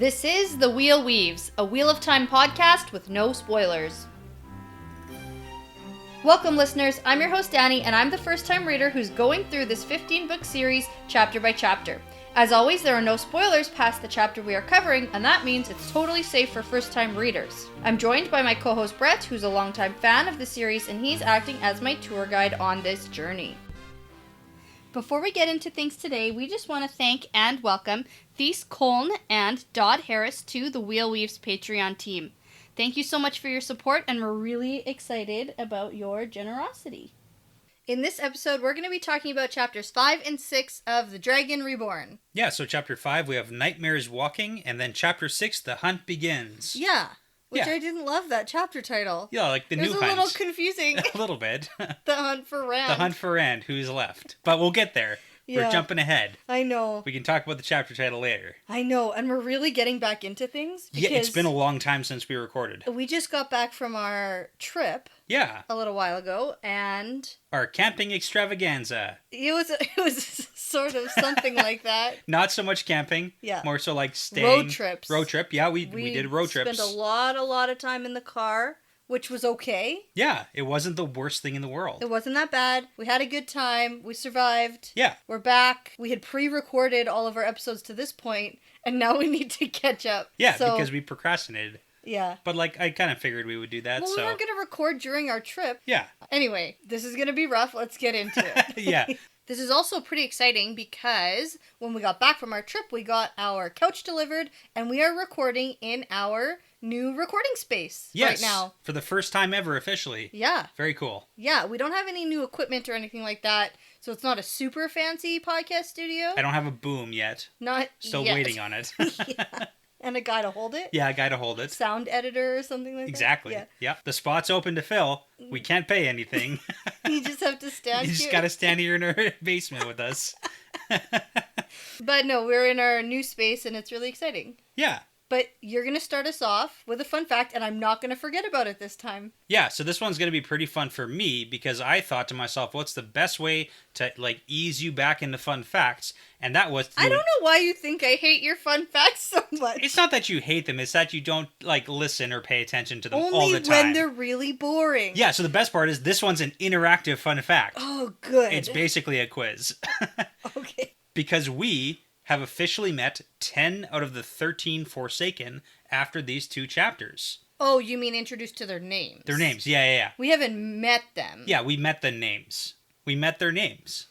This is The Wheel Weaves, a Wheel of Time podcast with no spoilers. Welcome, listeners. I'm your host, Dani, and I'm the first-time reader who's going through this 15-book series chapter by chapter. As always, there are no spoilers past the chapter we are covering, and that means it's totally safe for first-time readers. I'm joined by my co-host, Brett, who's a longtime fan of the series, and he's acting as my tour guide on this journey. Before we get into things today, we just want to thank and welcome Thies Coln and Dodd Harris to the Wheel Weaves Patreon team. Thank you so much for your support, and we're really excited about your generosity. In this episode, we're going to be talking about chapters 5 and 6 of The Dragon Reborn. Yeah, so chapter 5, we have Nightmares Walking, and then chapter 6, The Hunt Begins. Yeah, which I didn't love that chapter title. Yeah, like the new hunt. It was a little confusing. A little bit. The Hunt for Rand. The Hunt for Rand, who's left. But we'll get there. Yeah. We're jumping ahead. I know. We can talk about the chapter title later. I know, and we're really getting back into things. Yeah, it's been a long time since we recorded. We just got back from our trip. Yeah. A little while ago, and our camping extravaganza. It was sort of something like that. Not so much camping. Yeah. More so like staying. Road trips. Road trip. Yeah, we did road trips. Spent a lot of time in the car, which was okay. Yeah, it wasn't the worst thing in the world. It wasn't that bad. We had a good time. We survived. Yeah. We're back. We had pre-recorded all of our episodes to this point, and now we need to catch up. Yeah, because we procrastinated. Yeah. But, I kind of figured we would do that, we weren't going to record during our trip. Yeah. Anyway, this is going to be rough. Let's get into it. Yeah. This is also pretty exciting because when we got back from our trip, we got our couch delivered, and we are recording in our new recording space right now. For the first time ever, officially. Yeah. Very cool. Yeah, we don't have any new equipment or anything like that, so it's not a super fancy podcast studio. I don't have a boom yet. Still waiting on it. Yeah. And a guy to hold it? Yeah, a guy to hold it. Sound editor or something like exactly. that? Yeah. The spot's open to fill. We can't pay anything. You just have to stand here. You just gotta stand here in our basement with us. But no, we're in our new space and it's really exciting. Yeah. But you're going to start us off with a fun fact, and I'm not going to forget about it this time. Yeah, so this one's going to be pretty fun for me, because I thought to myself, what's the best way to, ease you back into fun facts? And that was... I don't know why you think I hate your fun facts so much. It's not that you hate them, it's that you don't, listen or pay attention to them Only all the time. when they're really boring. Yeah, so the best part is this one's an interactive fun fact. Oh, good. It's basically a quiz. Okay. Because we have officially met 10 out of the 13 Forsaken after these two chapters. Oh, you mean introduced to their names? Their names, yeah. We haven't met them. Yeah, we met the names. We met their names.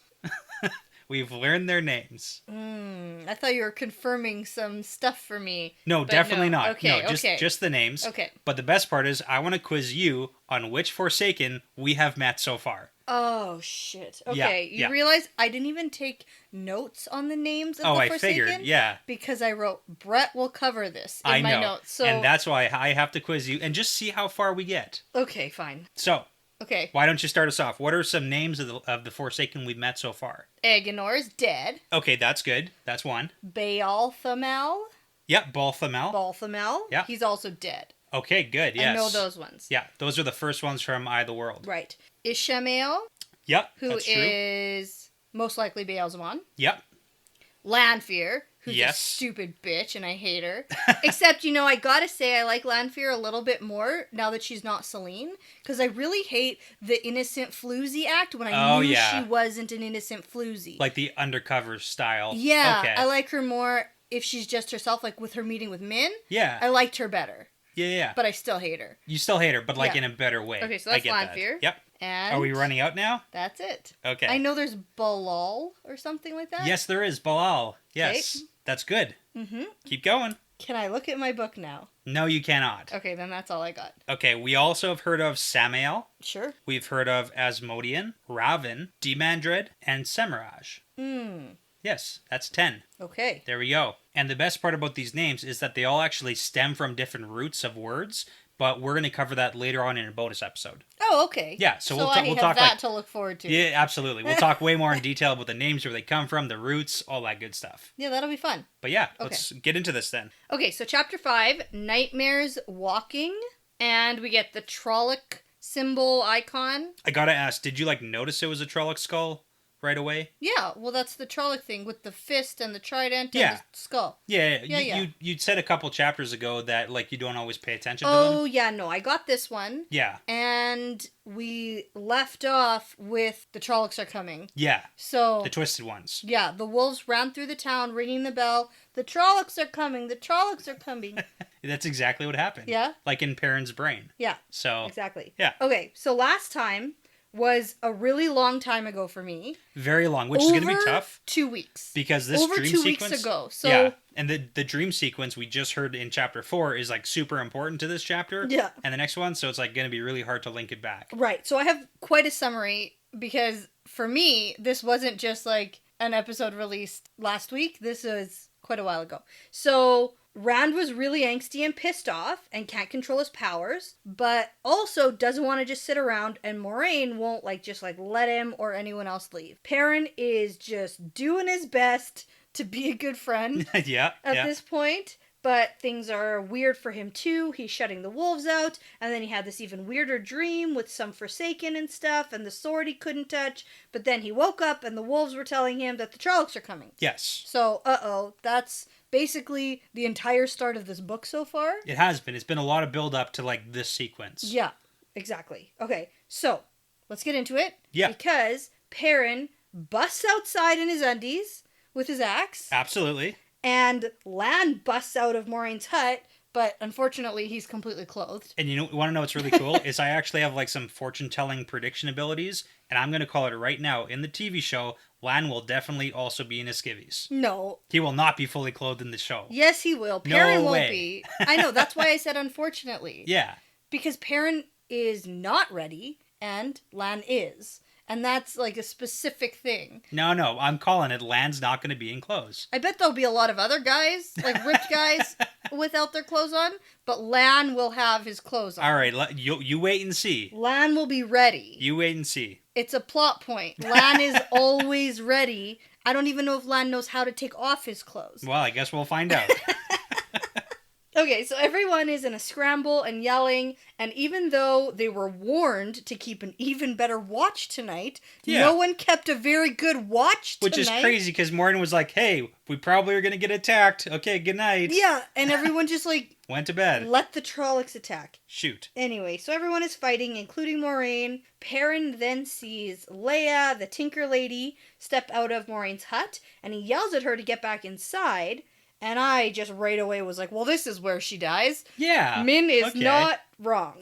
We've learned their names. I thought you were confirming some stuff for me. No, definitely not. Okay, no, just the names. Okay. But the best part is I want to quiz you on which Forsaken we have met so far. Oh, shit. Okay, you realize I didn't even take notes on the names of the Forsaken? I figured, yeah. Because I wrote, Brett will cover this in my notes. So... And that's why I have to quiz you and just see how far we get. Okay, fine. So, okay. Why don't you start us off? What are some names of the Forsaken we've met so far? Aegonor's dead. Okay, that's good. That's one. Balthamel. Yep, Balthamel. Balthamel. Yeah. He's also dead. Okay, good, yes. I know those ones. Yeah, those are the first ones from Eye of the World. Right. Ishamael. Yep, who is most likely Beelzebub. Yep. Lanfear, who's a stupid bitch, and I hate her. Except, I gotta say, I like Lanfear a little bit more now that she's not Selene, because I really hate the innocent floozy act when I knew she wasn't an innocent floozy. Like the undercover style. Yeah, okay. I like her more if she's just herself, like with her meeting with Min. Yeah. I liked her better. Yeah. But I still hate her. You still hate her, but in a better way. Okay, so that's Lanfear. Yep. And are we running out now? That's it. Okay. I know there's Balal or something like that. Yes, there is. Balal. Yes. Okay. That's good. Mm-hmm. Keep going. Can I look at my book now? No, you cannot. Okay, then that's all I got. Okay, we also have heard of Samael. Sure. We've heard of Asmodean, Raven, Demandred, and Semiraj. Yes, that's 10. Okay. There we go. And the best part about these names is that they all actually stem from different roots of words, but we're going to cover that later on in a bonus episode. Oh, okay. Yeah, so we'll have talk that to look forward to. Yeah, absolutely. We'll talk way more in detail about the names, where they come from, the roots, all that good stuff. Yeah, that'll be fun. But yeah, let's get into this then. Okay, so chapter 5, Nightmares Walking, and we get the Trolloc symbol icon. I gotta ask, did you notice it was a Trolloc skull? right away? Yeah, well, that's the Trolloc thing with the fist and the trident Yeah. and the skull. Yeah, Yeah. You said a couple chapters ago that like you don't always pay attention to Oh, them. yeah, no, I got this one. Yeah. And we left off with the Trollocs are coming. Yeah. So The twisted ones. yeah, the wolves ran through the town ringing the bell. The Trollocs are coming. The Trollocs are coming. That's exactly what happened. Yeah? Like in Perrin's brain. Yeah. So Exactly. Yeah. Okay, so last time was a really long time ago for me. Very long, which is going to be tough 2 weeks. because this Over dream 2 sequence. weeks ago. So Yeah, and the dream sequence we just heard in chapter 4 is like super important to this chapter. Yeah. And the next one, so it's like going to be really hard to link it back. right. So I have quite a summary because for me, this wasn't just like an episode released last week. This was quite a while ago. So Rand was really angsty and pissed off and can't control his powers, but also doesn't want to just sit around, and Moiraine won't just let him or anyone else leave. Perrin is just doing his best to be a good friend Yeah. at this point, but things are weird for him too. He's shutting the wolves out, and then he had this even weirder dream with some Forsaken and stuff, and the sword he couldn't touch, but then he woke up and the wolves were telling him that the Trollocs are coming. Yes. So, that's basically the entire start of this book so far. It has been. It's been a lot of build up to like this sequence. Yeah, exactly. Okay, so let's get into it. Yeah. Because Perrin busts outside in his undies with his axe, Absolutely. and Lan busts out of Moraine's hut, but unfortunately he's completely clothed. And you want to know what's really cool is I actually have like some fortune telling prediction abilities, and I'm going to call it right now. In the TV show, Lan will definitely also be in his skivvies. No. He will not be fully clothed in the show. Yes, he will. Perrin won't way. be. I know, that's why I said unfortunately. Yeah. Because Perrin is not ready, and Lan is. And that's like a specific thing. No, I'm calling it. Lan's not going to be in clothes. I bet there'll be a lot of other guys, like ripped guys, without their clothes on, but Lan will have his clothes on. All right, you wait and see. Lan will be ready. You wait and see. It's a plot point. Lan is always ready. I don't even know if Lan knows how to take off his clothes. Well, I guess we'll find out. Okay, so everyone is in a scramble and yelling, and even though they were warned to keep an even better watch tonight, no one kept a very good watch tonight. Which is crazy, because Moiraine was like, hey, we probably are going to get attacked. Okay, good night. Yeah, and everyone just went to bed. Let the Trollocs attack. Shoot. Anyway, so everyone is fighting, including Moiraine. Perrin then sees Leia, the Tinker Lady, step out of Moraine's hut, and he yells at her to get back inside. And I just right away was like, well, this is where she dies. Yeah. Min is not wrong.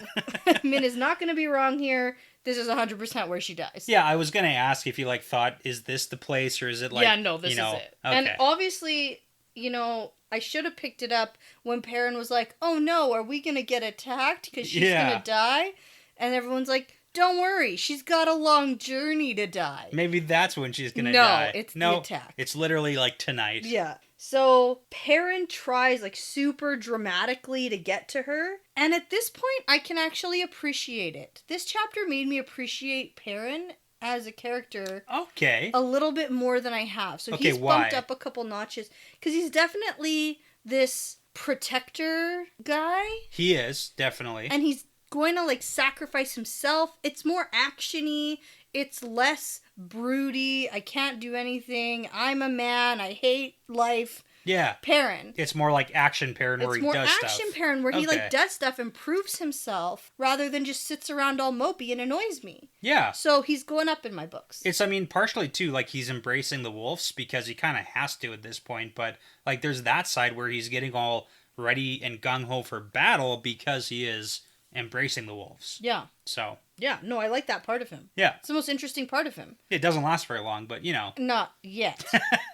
Min is not going to be wrong here. This is 100% where she dies. Yeah, I was going to ask if you thought, is this the place, or is it Yeah, no, this is it. Okay. And obviously, I should have picked it up when Perrin was like, oh no, are we going to get attacked because she's going to die? And everyone's like, don't worry, she's got a long journey to die. Maybe that's when she's going to die. No, it's the attack. It's literally tonight. Yeah. So Perrin tries super dramatically to get to her. And at this point, I can actually appreciate it. This chapter made me appreciate Perrin as a character a little bit more than I have. So he's bumped up a couple notches. Because he's definitely this protector guy. He is, definitely. And he's going to sacrifice himself. It's more action-y. It's less broody. I can't do anything. I'm a man. I hate life. Yeah. Perrin. It's more like action Perrin where he does stuff. It's more action Perrin where he does stuff and proves himself rather than just sits around all mopey and annoys me. Yeah. So he's going up in my books. It's, partially too, he's embracing the wolves because he kind of has to at this point. But, there's that side where he's getting all ready and gung-ho for battle because he is embracing the wolves. Yeah. So. Yeah, no, I like that part of him. Yeah. It's the most interesting part of him. It doesn't last very long, but Not yet.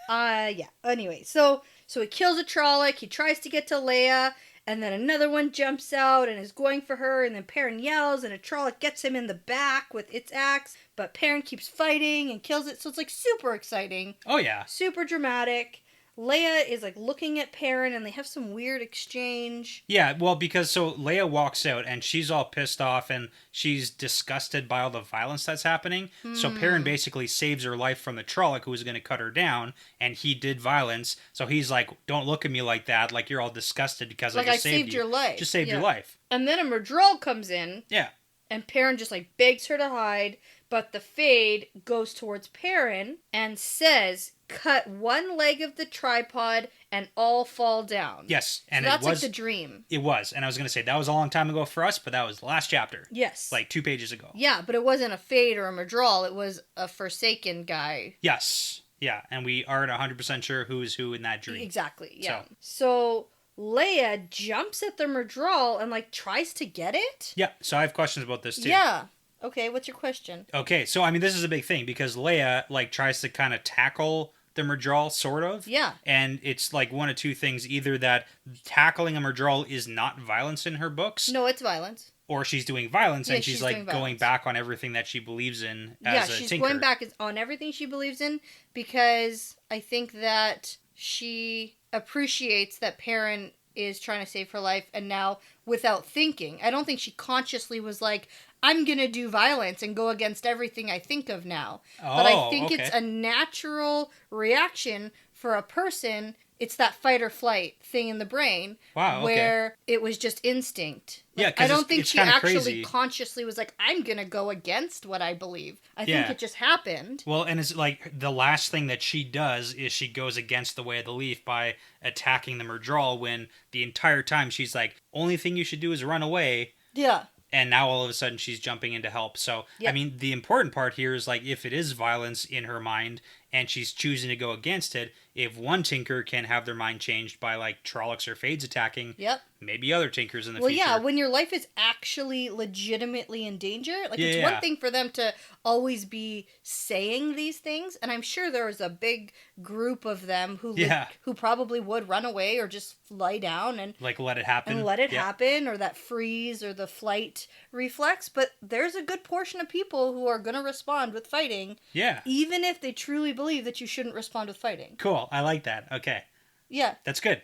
Yeah. Anyway, so he kills a Trolloc, he tries to get to Leia, and then another one jumps out and is going for her, and then Perrin yells, and a Trolloc gets him in the back with its axe, but Perrin keeps fighting and kills it, so it's super exciting. Oh, yeah. Super dramatic. Leia is looking at Perrin and they have some weird exchange. Yeah, well, because Leia walks out and she's all pissed off and she's disgusted by all the violence that's happening. So Perrin basically saves her life from the Trolloc who was going to cut her down, and he did violence. So he's like, don't look at me like that, you're all disgusted because I just saved you. Your life. Just saved your life. And then a Murdrell comes in. Yeah. And Perrin just, like, begs her to hide, but the Fade goes towards Perrin and says, cut one leg of the tripod and all fall down. Yes, and so that's like the dream. It was, and I was going to say, that was a long time ago for us, but that was the last chapter. Yes. Like 2 pages ago. Yeah, but it wasn't a Fade or a Madral, it was a Forsaken guy. Yes, yeah, and we aren't 100% sure who is who in that dream. Exactly, yeah. So Leia jumps at the Madral and, like, tries to get it? Yeah, so I have questions about this too. Yeah. Okay, what's your question? Okay, so I mean, this is a big thing because Leia, like, tries to kind of tackle the Madral, sort of. Yeah. And it's like one of two things: either that tackling a Madral is not violence in her books. No, it's violence. Or she's doing violence, and she's like going violence. back on everything that she believes in as a tinker. Yeah, she's going back on everything she believes in because I think that she appreciates that Perrin is trying to save her life, and now, without thinking, I don't think she consciously was like, I'm going to do violence and go against everything I think of now. Oh, but I think it's a natural reaction for a person. It's that fight or flight thing in the brain. Wow, where it was just instinct. Like, yeah, I don't think she actually crazy. Consciously was like, I'm going to go against what I believe. I think it just happened. Well, and it's like the last thing that she does is she goes against the way of the leaf by attacking the Madral when the entire time she's like, only thing you should do is run away. Yeah. And now all of a sudden she's jumping in to help. So, I mean, the important part here is like if it is violence in her mind and she's choosing to go against it, if one tinker can have their mind changed by like Trollocs or Fades attacking, maybe other tinkers in the future. Well, yeah, when your life is actually legitimately in danger, like it's one thing for them to always be saying these things, and I'm sure there was a big group of them who who probably would run away or just lie down and like let it happen. Happen, or that freeze or the flight reflex, but there's a good portion of people who are going to respond with fighting. Yeah. Even if they truly believe that you shouldn't respond with fighting. Cool. I like that. Okay. Yeah. That's good.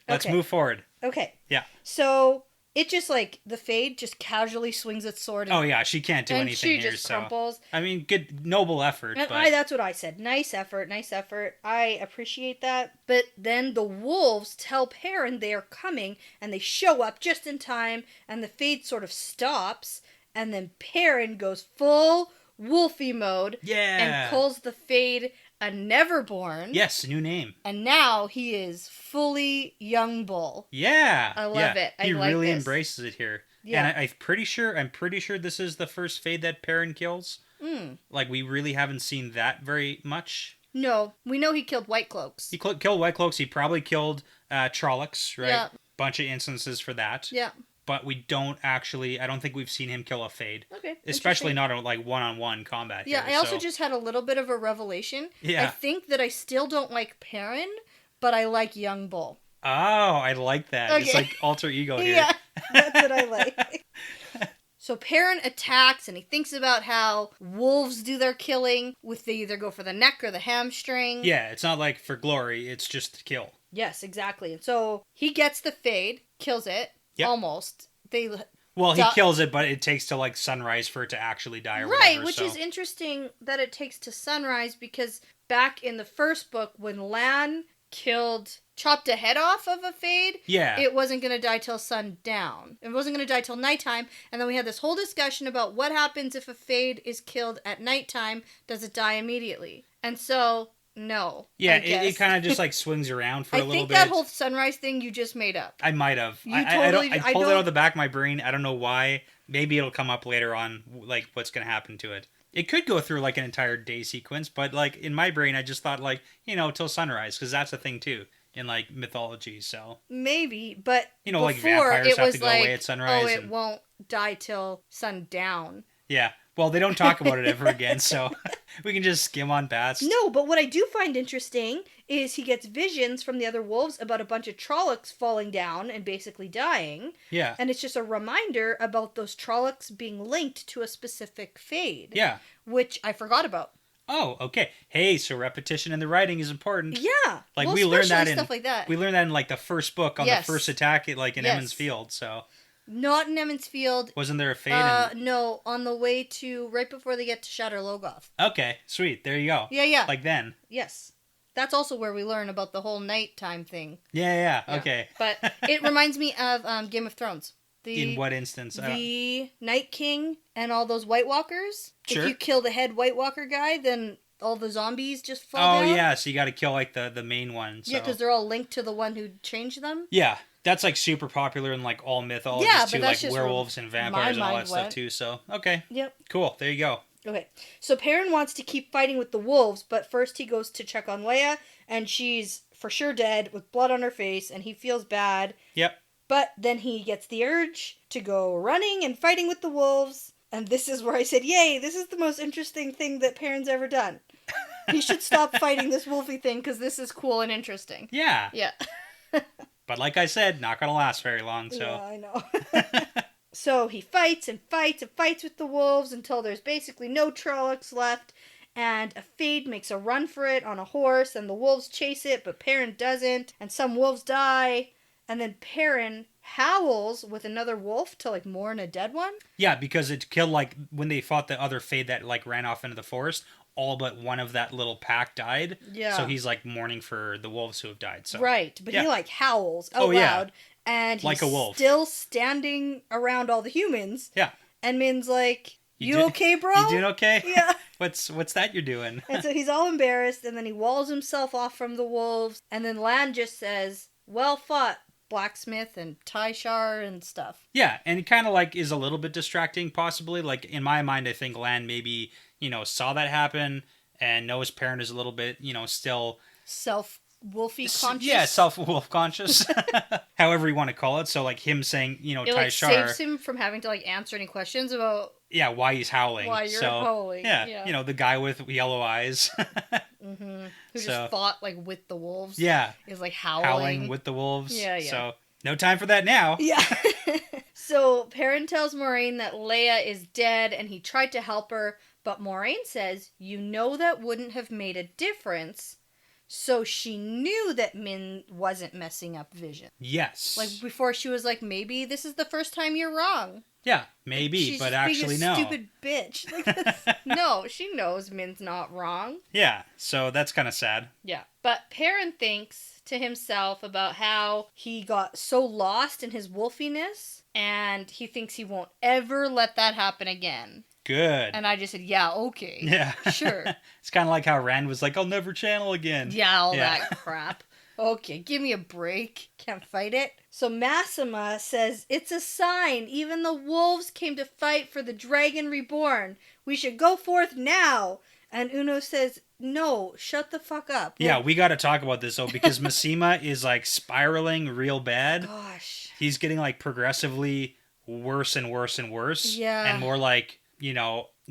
Let's move forward. Okay. Yeah. So it just like the Fade just casually swings its sword. Oh yeah, she can't do anything here. And she just crumples. I mean, good, noble effort. And that's what I said. Nice effort. I appreciate that. But then the wolves tell Perrin they are coming, and they show up just in time, and the Fade sort of stops, and then Perrin goes full wolfy mode. Yeah. And calls the Fade a Neverborn. Yes, new name. And now he is fully young bull. Yeah. I love it. He really embraces it here. Yeah. And I'm pretty sure this is the first Fade that Perrin kills. Like, we really haven't seen that very much. No. We know he killed White Cloaks. He killed White Cloaks. He probably killed Trollocs, right? Yeah. Bunch of instances for that. Yeah. But we don't actually, I don't think we've seen him kill a Fade. Okay. Especially not in like one-on-one combat. Yeah, I also just had a little bit of a revelation. Yeah. I think that I still don't like Perrin, but I like Young Bull. Oh, I like that. Okay. It's like alter ego here. Yeah, that's what I like. So Perrin attacks, and he thinks about how wolves do their killing, they either go for the neck or the hamstring. Yeah, it's not like for glory, it's just to kill. Yes, exactly. And so he gets the Fade, kills it. Yep. Almost. He kills it, but it takes till like sunrise for it to actually die or whatever. Right, which is interesting that it takes to sunrise, because back in the first book, when Lan chopped a head off of a Fade, it wasn't going to die till sundown. It wasn't going to die till nighttime, and then we had this whole discussion about what happens if a Fade is killed at nighttime. Does it die immediately? And so... No. Yeah, it kind of just like swings around for a little bit. I think that whole sunrise thing you just made up. I might have. I pulled it out of the back of my brain. I don't know why. Maybe it'll come up later on, like what's going to happen to it. It could go through like an entire day sequence, but like in my brain, I just thought like, till sunrise, because that's a thing too in like mythology. So maybe, but like vampires have to go away at sunrise. Oh, it won't die till sundown. Yeah. Well, they don't talk about it ever again, so we can just skim on past. No, but what I do find interesting is he gets visions from the other wolves about a bunch of Trollocs falling down and basically dying. Yeah. And it's just a reminder about those Trollocs being linked to a specific Fade. Yeah. Which I forgot about. Oh, okay. Hey, so repetition in the writing is important. Yeah. Like we learned that stuff like that. We learned that in like the first book on the first attack in Emond's Field, so... Not in Emond's Field. Wasn't there a Fade? No, on the way to, right before they get to Shatter Logoth. Okay, sweet. There you go. Yeah. Like then. Yes. That's also where we learn about the whole nighttime thing. Yeah, okay. But it reminds me of Game of Thrones. In what instance? The Night King and all those White Walkers. Sure. If you kill the head White Walker guy, then all the zombies just fall down. Oh, yeah, so you got to kill, like, the main one. So. Yeah, because they're all linked to the one who changed them. Yeah, that's, like, super popular in, like, all mythologies, too. Like, werewolves and vampires and all that stuff, too. So, okay. Yep. Cool, there you go. Okay, so Perrin wants to keep fighting with the wolves, but first he goes to check on Leia, and she's for sure dead with blood on her face, and he feels bad. Yep. But then he gets the urge to go running and fighting with the wolves. And this is where I said, yay, this is the most interesting thing that Perrin's ever done. He should stop fighting this wolfy thing because this is cool and interesting. Yeah. Yeah. But like I said, not going to last very long, so. Yeah, I know. So he fights and fights and fights with the wolves until there's basically no Trollocs left. And a Fade makes a run for it on a horse, and the wolves chase it, but Perrin doesn't. And some wolves die. And then Perrin howls with another wolf to, like, mourn a dead one. Yeah, because it killed, like, when they fought the other Fade that, like, ran off into the forest, all but one of that little pack died. Yeah. So he's, like, mourning for the wolves who have died. So. Right, but yeah. he, like, howls out loud. And he's like a wolf. Still standing around all the humans. Yeah. And Min's like, you okay, bro? You doing okay? Yeah. What's that you're doing? And so he's all embarrassed, and then he walls himself off from the wolves. And then Lan just says, well fought, Blacksmith and Tyshar and stuff. Yeah, and it kind of like is a little bit distracting, possibly. Like in my mind, I think Lan maybe saw that happen and knows Perrin is a little bit still wolfy conscious. Yeah, wolf conscious. However you want to call it. So like him saying it Tyshar like saves him from having to like answer any questions about why he's howling. Why you're howling. Yeah, the guy with yellow eyes. Mm-hmm. Who just fought like with the wolves. Yeah. Is like howling. Howling with the wolves. Yeah. So no time for that now. Yeah. So Perrin tells Moiraine that Leia is dead and he tried to help her, but Moiraine says, that wouldn't have made a difference. So she knew that Min wasn't messing up Vision. Yes. Like before she was like, maybe this is the first time you're wrong. Yeah, maybe, She's but actually no. Stupid bitch. Like, no, she knows Min's not wrong. Yeah, so that's kind of sad. Yeah, but Perrin thinks to himself about how he got so lost in his wolfiness, and he thinks he won't ever let that happen again. Good. And I just said, yeah, okay. Yeah. Sure. It's kind of like how Rand was like, I'll never channel again. Yeah, all that crap. Okay, give me a break. Can't fight it. So Massima says, it's a sign. Even the wolves came to fight for the Dragon Reborn. We should go forth now. And Uno says, no, shut the fuck up. Yeah, we got to talk about this, though, because Massima is, like, spiraling real bad. Gosh. He's getting, like, progressively worse and worse and worse. Yeah. And more, like,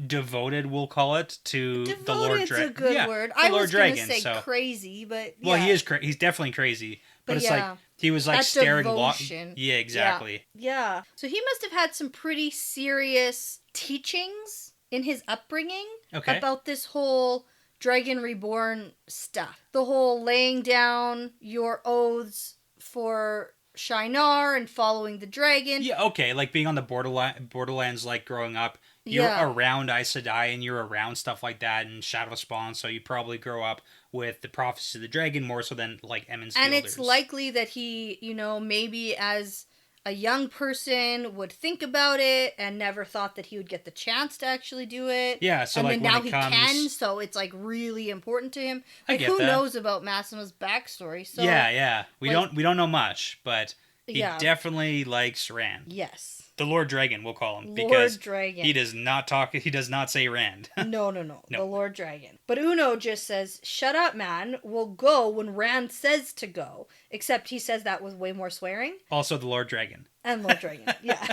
devoted, we'll call it, to the Lord Dragon. Devoted's a good word. I was going to say crazy, but yeah. Well, he's definitely crazy. But it's like, he was like that staring... devotion. Yeah, exactly. Yeah. So he must have had some pretty serious teachings in his upbringing about this whole Dragon Reborn stuff. The whole laying down your oaths for Shinar and following the dragon. Yeah, okay, like being on the Borderlands, like growing up. You're around Aes Sedai and you're around stuff like that and Shadow Spawn, so you probably grow up with the Prophecy of the Dragon more so than like Emmons And Fielders. it's likely that he, maybe as a young person would think about it and never thought that he would get the chance to actually do it. Yeah, so and like then now when it comes... can, so it's like really important to him. Like, I get who that. knows about Massima's backstory? So Yeah. We don't know much, but he definitely likes Rand. Yes. The Lord Dragon, we'll call him. Lord because Dragon. He does not talk. He does not say Rand. No. The Lord Dragon. But Uno just says, shut up, man. We'll go when Rand says to go. Except he says that with way more swearing. Also the Lord Dragon. And Lord Dragon, yeah.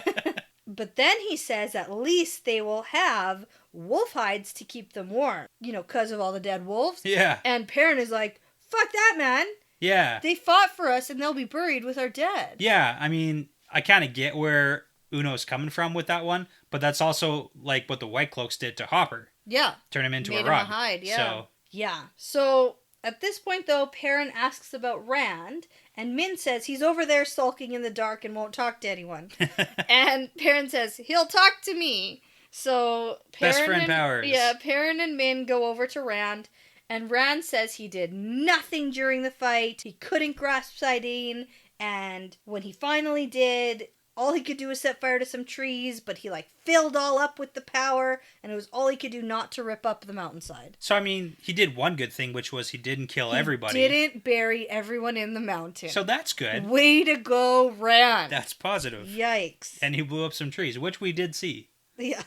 But then he says at least they will have wolf hides to keep them warm. Because of all the dead wolves. Yeah. And Perrin is like, fuck that, man. Yeah. They fought for us and they'll be buried with our dead. Yeah, I mean, I kind of get where Uno's coming from with that one, but that's also like what the White Cloaks did to Hopper. Yeah. Turn him into Made a rug. him a hide, yeah. So. Yeah. So at this point, though, Perrin asks about Rand, and Min says he's over there sulking in the dark and won't talk to anyone. And Perrin says, he'll talk to me. So Best friend powers. Yeah, Perrin and Min go over to Rand, and Rand says he did nothing during the fight. He couldn't grasp Saidin, and when he finally did, all he could do was set fire to some trees, but he like filled all up with the power, and it was all he could do not to rip up the mountainside. So, I mean, he did one good thing, which was he didn't kill everybody. Didn't bury everyone in the mountain. So that's good. Way to go, Rand. That's positive. Yikes. And he blew up some trees, which we did see. Yeah.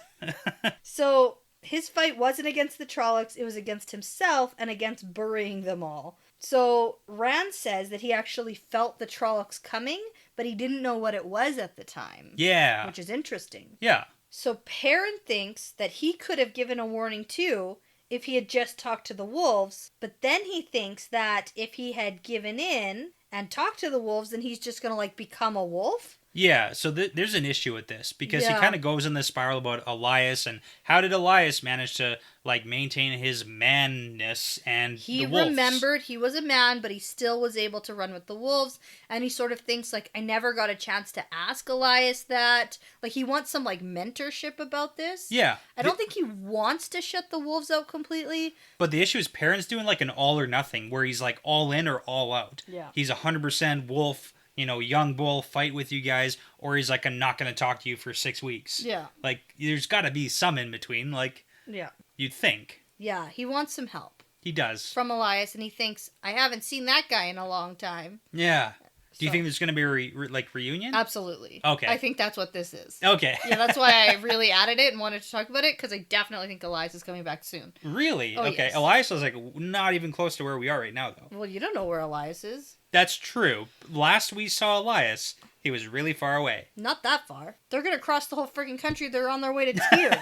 So his fight wasn't against the Trollocs, it was against himself and against burying them all. So Rand says that he actually felt the Trollocs coming, but he didn't know what it was at the time. Yeah. Which is interesting. Yeah. So Perrin thinks that he could have given a warning too if he had just talked to the wolves, but then he thinks that if he had given in and talked to the wolves, then he's just going to like become a wolf. Yeah, so there's an issue with this because he Yeah. kind of goes in this spiral about Elias and how did Elias manage to like maintain his manness and He the wolves. remembered he was a man, but he still was able to run with the wolves, and he sort of thinks like, I never got a chance to ask Elias that. Like he wants some like mentorship about this. Yeah, I don't think he wants to shut the wolves out completely. but the issue is Perrin's doing like an all or nothing where he's like all in or all out. Yeah. He's 100% wolf, young bull, fight with you guys, or he's like, I'm not going to talk to you for 6 weeks. Yeah. Like, there's got to be some in between, like, Yeah. you'd think. Yeah, he wants some help He does. from Elias, and he thinks, I haven't seen that guy in a long time. Yeah. Do you So- think there's going to be a reunion? Absolutely. Okay. I think that's what this is. Okay. Yeah, that's why I really added it and wanted to talk about it, because I definitely think Elias is coming back soon. Really? Oh, Okay. yes. Elias was like not even close to where we are right now, though. Well, you don't know where Elias is. That's true. Last we saw Elias, he was really far away. Not that far. They're gonna cross the whole freaking country. They're on their way to Tyr.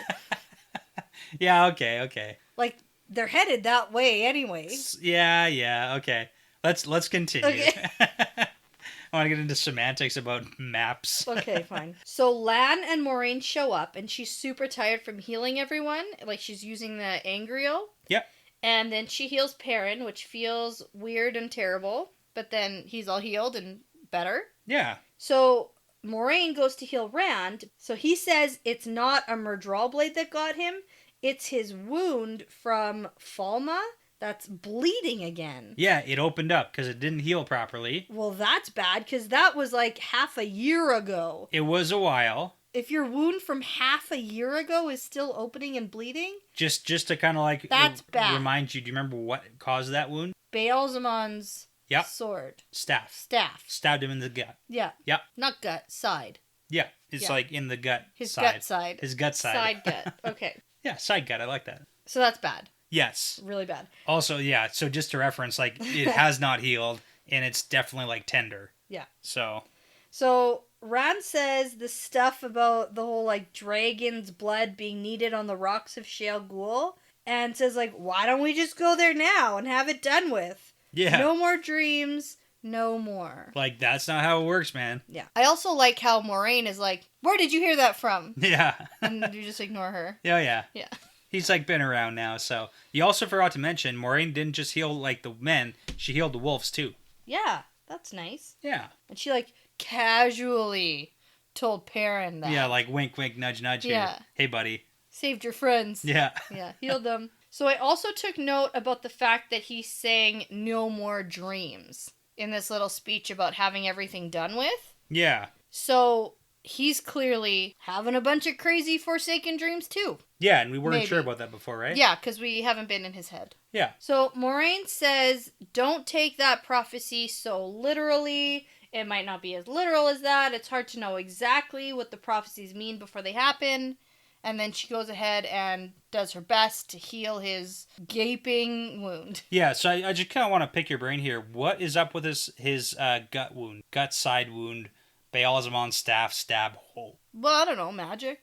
Yeah, okay. Like, they're headed that way anyways. Yeah, okay. Let's continue. Okay. I want to get into semantics about maps. Okay, fine. So Lan and Moiraine show up, and she's super tired from healing everyone. Like, she's using the Angrio. Yep. And then she heals Perrin, which feels weird and terrible. But then he's all healed and better. Yeah. So Moiraine goes to heal Rand. So he says it's not a Murdral blade that got him. It's his wound from Falma that's bleeding again. Yeah, it opened up because it didn't heal properly. Well, that's bad, because that was like half a year ago. It was a while. If your wound from half a year ago is still opening and bleeding, Just to kind of like That's bad. remind you, do you remember what caused that wound? Baalzamon's Yep. sword. Staff. Staff. Stabbed him in the gut. Yeah. Yep. Not gut, side. Yeah, it's Yeah. like in the gut His side. gut side. His gut side. Side gut. Okay. Yeah, side gut. I like that. So that's bad. Yes. Really bad. Also, yeah, so just to reference, like, it has not healed, and it's definitely, like, tender. Yeah. So, So Rand says the stuff about the whole like dragon's blood being needed on the rocks of Shale Ghul, and says like, why don't we just go there now and have it done with? yeah. No more dreams, no more. Like, that's not how it works, man. Yeah. I also like how Moiraine is like, where did you hear that from? Yeah. And you just ignore her. Yeah. Yeah. He's, like, been around now, so. You also forgot to mention, Moiraine didn't just heal, like, the men. She healed the wolves, too. Yeah, that's nice. Yeah. And she like casually told Perrin that. Yeah, like, wink, wink, nudge, nudge here. Yeah. Hey, buddy. Saved your friends. Yeah. Yeah, healed them. So I also took note about the fact that he's saying no more dreams in this little speech about having everything done with. Yeah. So he's clearly having a bunch of crazy Forsaken dreams too. Yeah, and we weren't Maybe. sure about that before, right? Yeah, because we haven't been in his head. Yeah. So Moiraine says, don't take that prophecy so literally. It might not be as literal as that. It's hard to know exactly what the prophecies mean before they happen. And then she goes ahead and does her best to heal his gaping wound. Yeah, so I just kind of want to pick your brain here. What is up with his gut wound? Gut side wound, Baalzamon's staff stab hole. Well, I don't know, magic.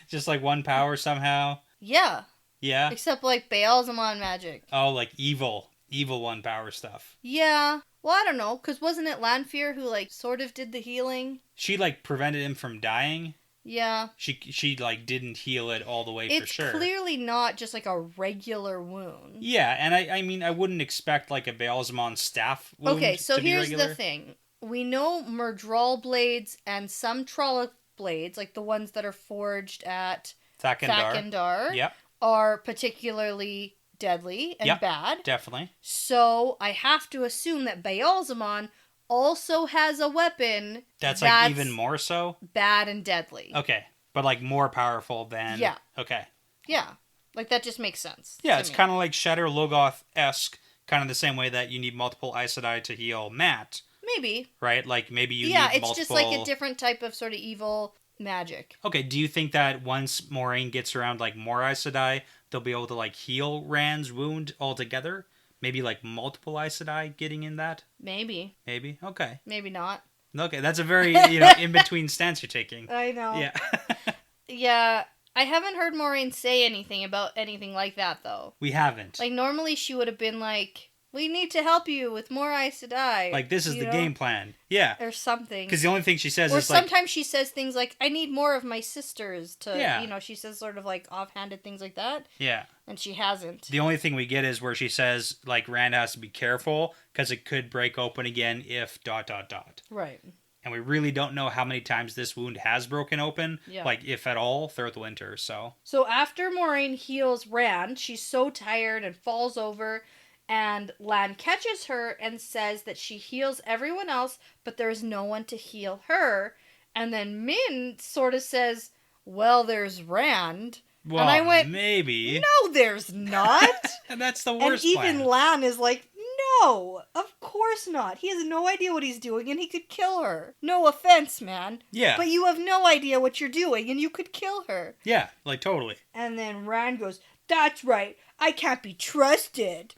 Just like one power somehow? Yeah, Yeah? except like Baalzamon magic. Oh, like evil one power stuff. Yeah, well, I don't know, because wasn't it Lanfear who like sort of did the healing? She like prevented him from dying. Yeah. She like didn't heal it all the way It's for sure. clearly not just like a regular wound. Yeah, and I mean I wouldn't expect like a Baalzamon staff wound Okay, so to be here's regular. the thing. We know Murdral blades and some Trolloc blades, like the ones that are forged at Thakandar. Thakandar, Yep, are particularly deadly and Yep. bad. definitely. So I have to assume that Baalzamon also has a weapon That's like even more so? bad and deadly. Okay. But like more powerful than... Yeah. Okay. Yeah. Like that just makes sense. Yeah, it's kind of like Shatter Logoth-esque, kind of the same way that you need multiple Aes Sedai to heal Matt. Maybe. Right? Like maybe you need Yeah, multiple... it's just like a different type of sort of evil magic. Okay, do you think that once Moiraine gets around like more Aes Sedai, they'll be able to like heal Rand's wound altogether? Maybe like multiple Aes Sedai getting in that? Maybe. Maybe? Okay. Maybe not. Okay, that's a very, in-between stance you're taking. I know. Yeah. Yeah, I haven't heard Moiraine say anything about anything like that, though. We haven't. Like, normally she would have been like, we need to help you with more Aes Sedai. Like, this is the game plan. Yeah. Or something. Because the only thing she says or is like... Or sometimes she says things like, I need more of my sisters to, Yeah. She says sort of like offhanded things like that. Yeah. And she hasn't. The only thing we get is where she says, like, Rand has to be careful because it could break open again if ... Right. And we really don't know how many times this wound has broken open, like, if at all, throughout the winter, so... So after Moiraine heals Rand, she's so tired and falls over, and Lan catches her and says that she heals everyone else, but there's no one to heal her. And then Min sort of says, well, there's Rand. Well, and I went, maybe. No, there's not. And that's the worst And even plan. Lan is like, no, of course not. He has no idea what he's doing, and he could kill her. No offense, man. Yeah. But you have no idea what you're doing, and you could kill her. Yeah, like, totally. And then Rand goes, that's right. I can't be trusted.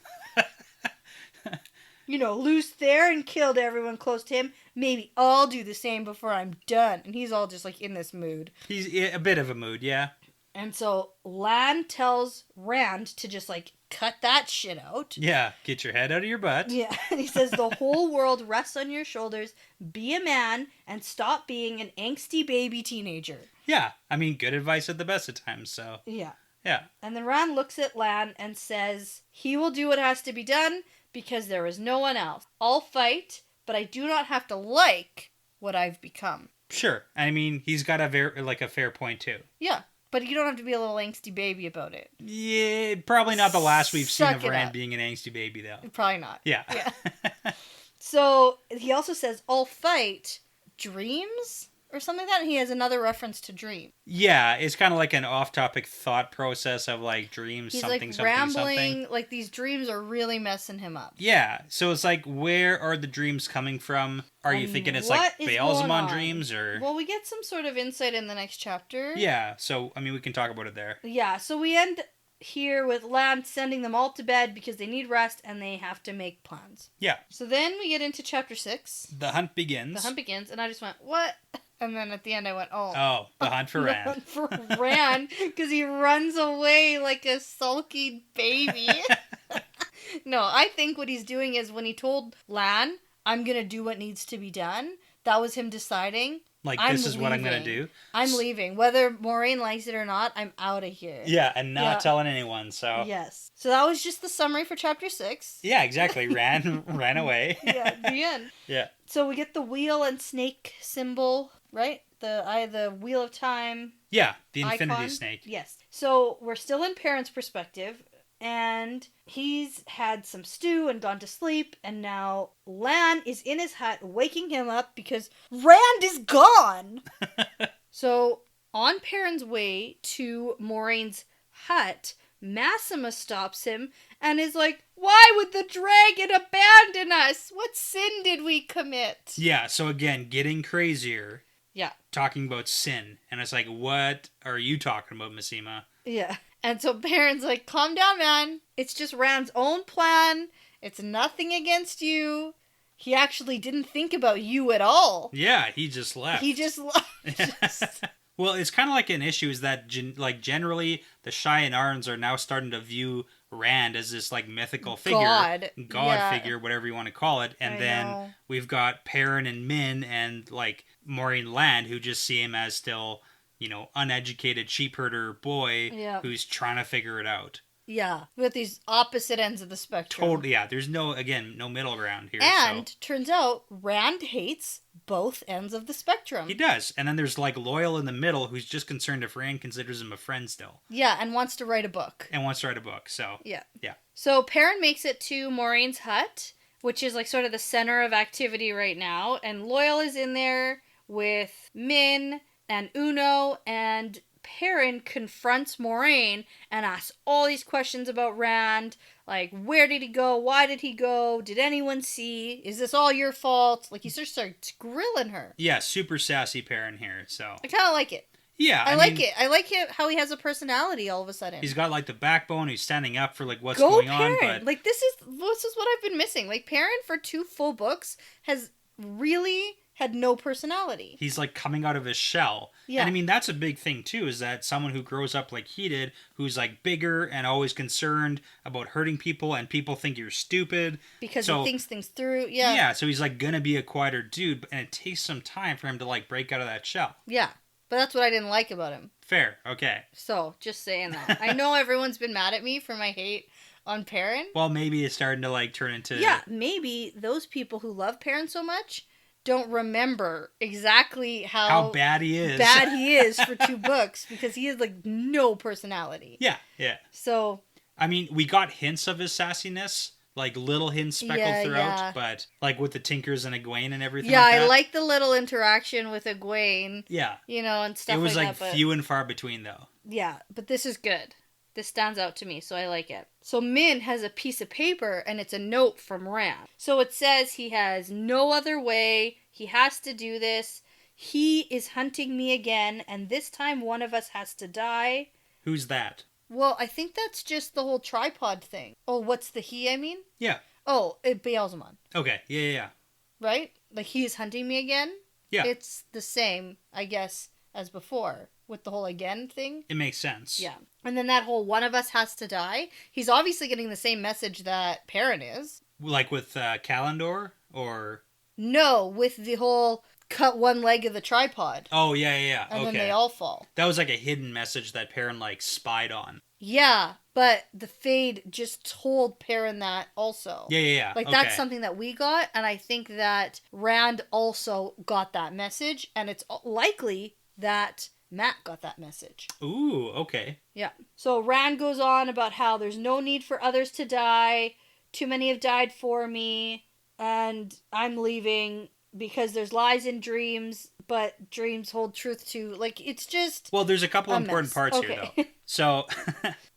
Loose there and killed everyone close to him. Maybe I'll do the same before I'm done. And he's all just, like, in this mood. He's a bit of a mood, yeah. And so Lan tells Rand to just, like, cut that shit out. Yeah, get your head out of your butt. Yeah, and he says the whole world rests on your shoulders. Be a man and stop being an angsty baby teenager. Yeah, I mean, good advice at the best of times, so... Yeah. Yeah. And then Rand looks at Lan and says, he will do what has to be done because there is no one else. I'll fight, but I do not have to like what I've become. Sure. I mean, he's got a fair point, too. Yeah. But you don't have to be a little angsty baby about it. Yeah, probably not the last we've seen of Rand up. being an angsty baby, though. Probably not. Yeah. So, he also says, I'll fight dreams or something like that, and he has another reference to dream. Yeah, it's kind of like an off-topic thought process of, like, dreams, He's something, like rambling, like these dreams are really messing him up. Yeah, so it's like, where are the dreams coming from? Are you thinking it's like Baalzamon dreams, or... Well, we get some sort of insight in the next chapter. Yeah, so, I mean, we can talk about it there. Yeah, so we end here with Lan sending them all to bed because they need rest and they have to make plans. Yeah. So then we get into chapter 6. The hunt begins. The hunt begins, and I just went, what? And then at the end I went, oh. Oh, the hunt for Rand. The hunt for Rand, because he runs away like a sulky baby. No, I think what he's doing is when he told Lan, I'm going to do what needs to be done, that was him deciding, like, this is what I'm going to do. I'm leaving. Whether Moiraine likes it or not, I'm out of here. Yeah, and not telling anyone, so... Yes. So that was just the summary for chapter 6. Yeah, exactly. Ran away. Yeah, the end. Yeah. So we get the wheel and snake symbol, right? The Wheel of Time. Yeah, the Infinity icon. Snake. Yes. So we're still in Perrin's perspective, and he's had some stew and gone to sleep, and now Lan is in his hut waking him up because Rand is gone! So, on Perrin's way to Moraine's hut, Massima stops him and is like, why would the dragon abandon us? What sin did we commit? Yeah, so again, getting crazier. Yeah. Talking about sin. And it's like, what are you talking about, Massima? Yeah. And so Perrin's like, calm down, man. It's just Rand's own plan. It's nothing against you. He actually didn't think about you at all. Yeah, he just left. He just left. Well, it's kind of like an issue is that, generally, the Shaienarans are now starting to view Rand as this, like, mythical figure. God figure, whatever you want to call it. And then we've got Perrin and Min and, like, Moiraine Land, who just see him as still, uneducated sheep herder boy who's trying to figure it out. Yeah, with these opposite ends of the spectrum. Totally, yeah. There's no middle ground here. And turns out Rand hates both ends of the spectrum. He does. And then there's, like, Loyal in the middle, who's just concerned if Rand considers him a friend still. Yeah, and wants to write a book. So. Yeah. Yeah. So Perrin makes it to Moraine's hut, which is like sort of the center of activity right now. And Loyal is in there with Min and Uno, and Perrin confronts Moiraine and asks all these questions about Rand. Like, where did he go? Why did he go? Did anyone see? Is this all your fault? Like, he just starts grilling her. Yeah, super sassy Perrin here, so. I kind of like it. Yeah, I like it. I like it how he has a personality all of a sudden. He's got, like, the backbone. He's standing up for, like, what's Go going Perrin. on. But like, this is what I've been missing. Like, Perrin, for 2 full books, has really had no personality. He's, like, coming out of his shell. Yeah. And, I mean, that's a big thing, too, is that someone who grows up like he did, who's, like, bigger and always concerned about hurting people, and people think you're stupid. Because he thinks things through. Yeah. Yeah, so he's, like, gonna be a quieter dude, and it takes some time for him to, like, break out of that shell. Yeah. But that's what I didn't like about him. Fair, okay. So, just saying that. I know everyone's been mad at me for my hate on Perrin. Well, maybe it's starting to, like, turn into... Yeah, maybe those people who love Perrin so much don't remember exactly how bad he is. Bad he is for 2 books, because he has, like, no personality. Yeah. So... I mean, we got hints of his sassiness, like little hints speckled throughout, but like with the Tinkers and Egwene and everything like that. I like the little interaction with Egwene. Yeah. You know, and stuff like that. It was like few and far between, though. Yeah, but this is good. This stands out to me, so I like it. So Min has a piece of paper, and it's a note from Rand. So it says he has no other way. He has to do this. He is hunting me again, and this time one of us has to die. Who's that? Well, I think that's just the whole tripod thing. Oh, what's the he, I mean? Yeah. Oh, Beelzemon. Okay, yeah. Right? Like, he is hunting me again? Yeah. It's the same, I guess, as before, with the whole again thing. It makes sense. Yeah. And then that whole one of us has to die. He's obviously getting the same message that Perrin is. Like with Kalendor, or... No, with the whole cut one leg of the tripod. Oh, yeah. And then they all fall. That was like a hidden message that Perrin, like, spied on. Yeah, but the Fade just told Perrin that also. Yeah. Like, that's something that we got, and I think that Rand also got that message, and it's likely that Matt got that message. Ooh, okay. Yeah. So Rand goes on about how there's no need for others to die, too many have died for me, and I'm leaving because there's lies in dreams, but dreams hold truth too. Like, it's just... Well, there's a couple important parts here, though. So,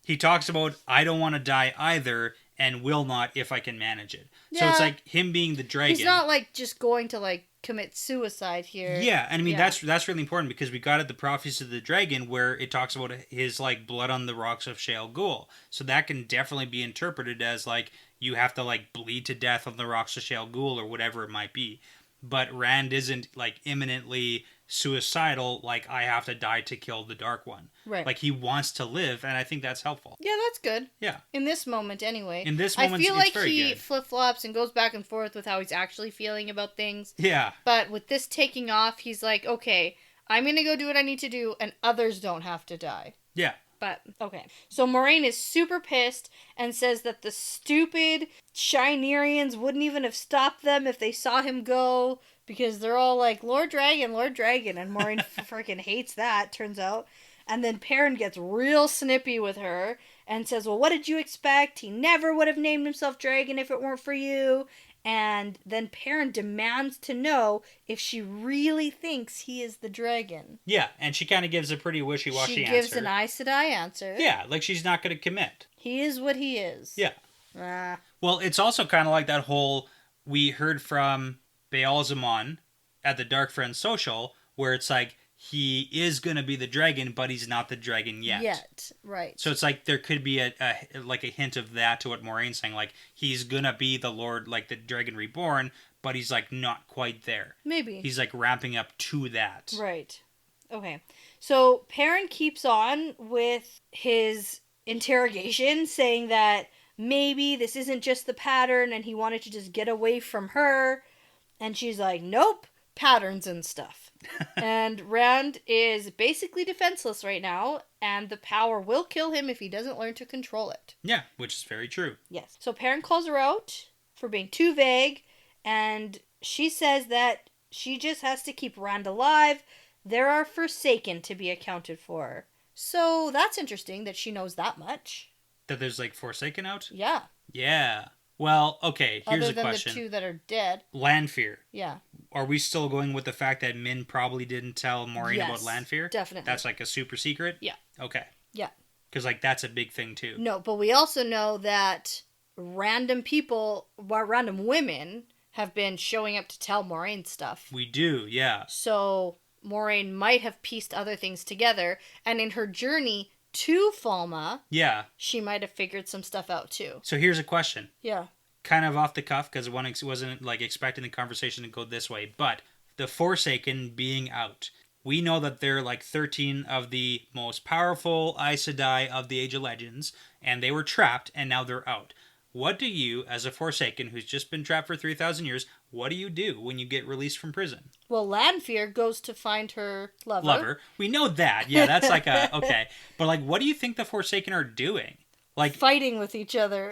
he talks about, I don't want to die either, and will not if I can manage it. Yeah. So it's like him being the dragon. He's not, like, just going to, like, commit suicide here. Yeah, and I mean, that's really important, because we got at the Prophecies of the Dragon, where it talks about his, like, blood on the rocks of Shale Ghul. So that can definitely be interpreted as, like, you have to, like, bleed to death on the rocks of Shale Ghul, or whatever it might be. But Rand isn't, like, imminently suicidal, like, I have to die to kill the Dark One. Right. Like, he wants to live, and I think that's helpful. Yeah, that's good. Yeah. In this moment, anyway. In this moment, I feel like he good. Flip-flops and goes back and forth with how he's actually feeling about things. Yeah. But with this taking off, he's like, okay, I'm going to go do what I need to do, and others don't have to die. Yeah. But, okay. So Moiraine is super pissed and says that the stupid Shinerians wouldn't even have stopped them if they saw him go, because they're all like, Lord Dragon, and Moiraine freaking hates that, turns out. And then Perrin gets real snippy with her and says, well, what did you expect? He never would have named himself Dragon if it weren't for you. And then Perrin demands to know if she really thinks he is the dragon. Yeah, and she kind of gives a pretty wishy-washy answer. She gives an Aes Sedai answer. Yeah, like she's not going to commit. He is what he is. Yeah. Well, it's also kind of like that whole, we heard from Beelzemon at the Dark Friends social, where it's like, he is going to be the dragon, but he's not the dragon yet. Right. So it's like there could be a hint of that to what Moiraine's saying. Like, he's going to be the Lord, like the Dragon Reborn, but he's like not quite there. Maybe. He's like ramping up to that. Right. Okay. So Perrin keeps on with his interrogation, saying that maybe this isn't just the pattern and he wanted to just get away from her. And she's like, nope, patterns and stuff. And Rand is basically defenseless right now, and the power will kill him if he doesn't learn to control it. Yeah, which is very true. Yes. So Perrin calls her out for being too vague, and she says that she just has to keep Rand alive. There are Forsaken to be accounted for. So that's interesting that she knows that much. That there's like Forsaken out? Yeah. Yeah. Well, okay, here's Other a than question. the two that are dead. Lanfear. Yeah. Are we still going with the fact that Min probably didn't tell Moiraine about Yes, Lanfear? definitely. That's like a super secret? Yeah. Okay. Yeah. Because like that's a big thing too. No, but we also know that random women have been showing up to tell Moiraine stuff. We do, yeah. So Moiraine might have pieced other things together, and in her journey to Falma, Yeah. she might have figured some stuff out too. So here's a question. Yeah. Kind of off the cuff, because one wasn't like expecting the conversation to go this way, but the Forsaken being out. We know that they're like 13 of the most powerful Aes Sedai of the Age of Legends, and they were trapped, and now they're out. What do you, as a Forsaken who's just been trapped for 3,000 years, what do you do when you get released from prison? Well, Lanfear goes to find her lover. We know that. Yeah, that's like a... Okay. But like, what do you think the Forsaken are doing? Like fighting with each other.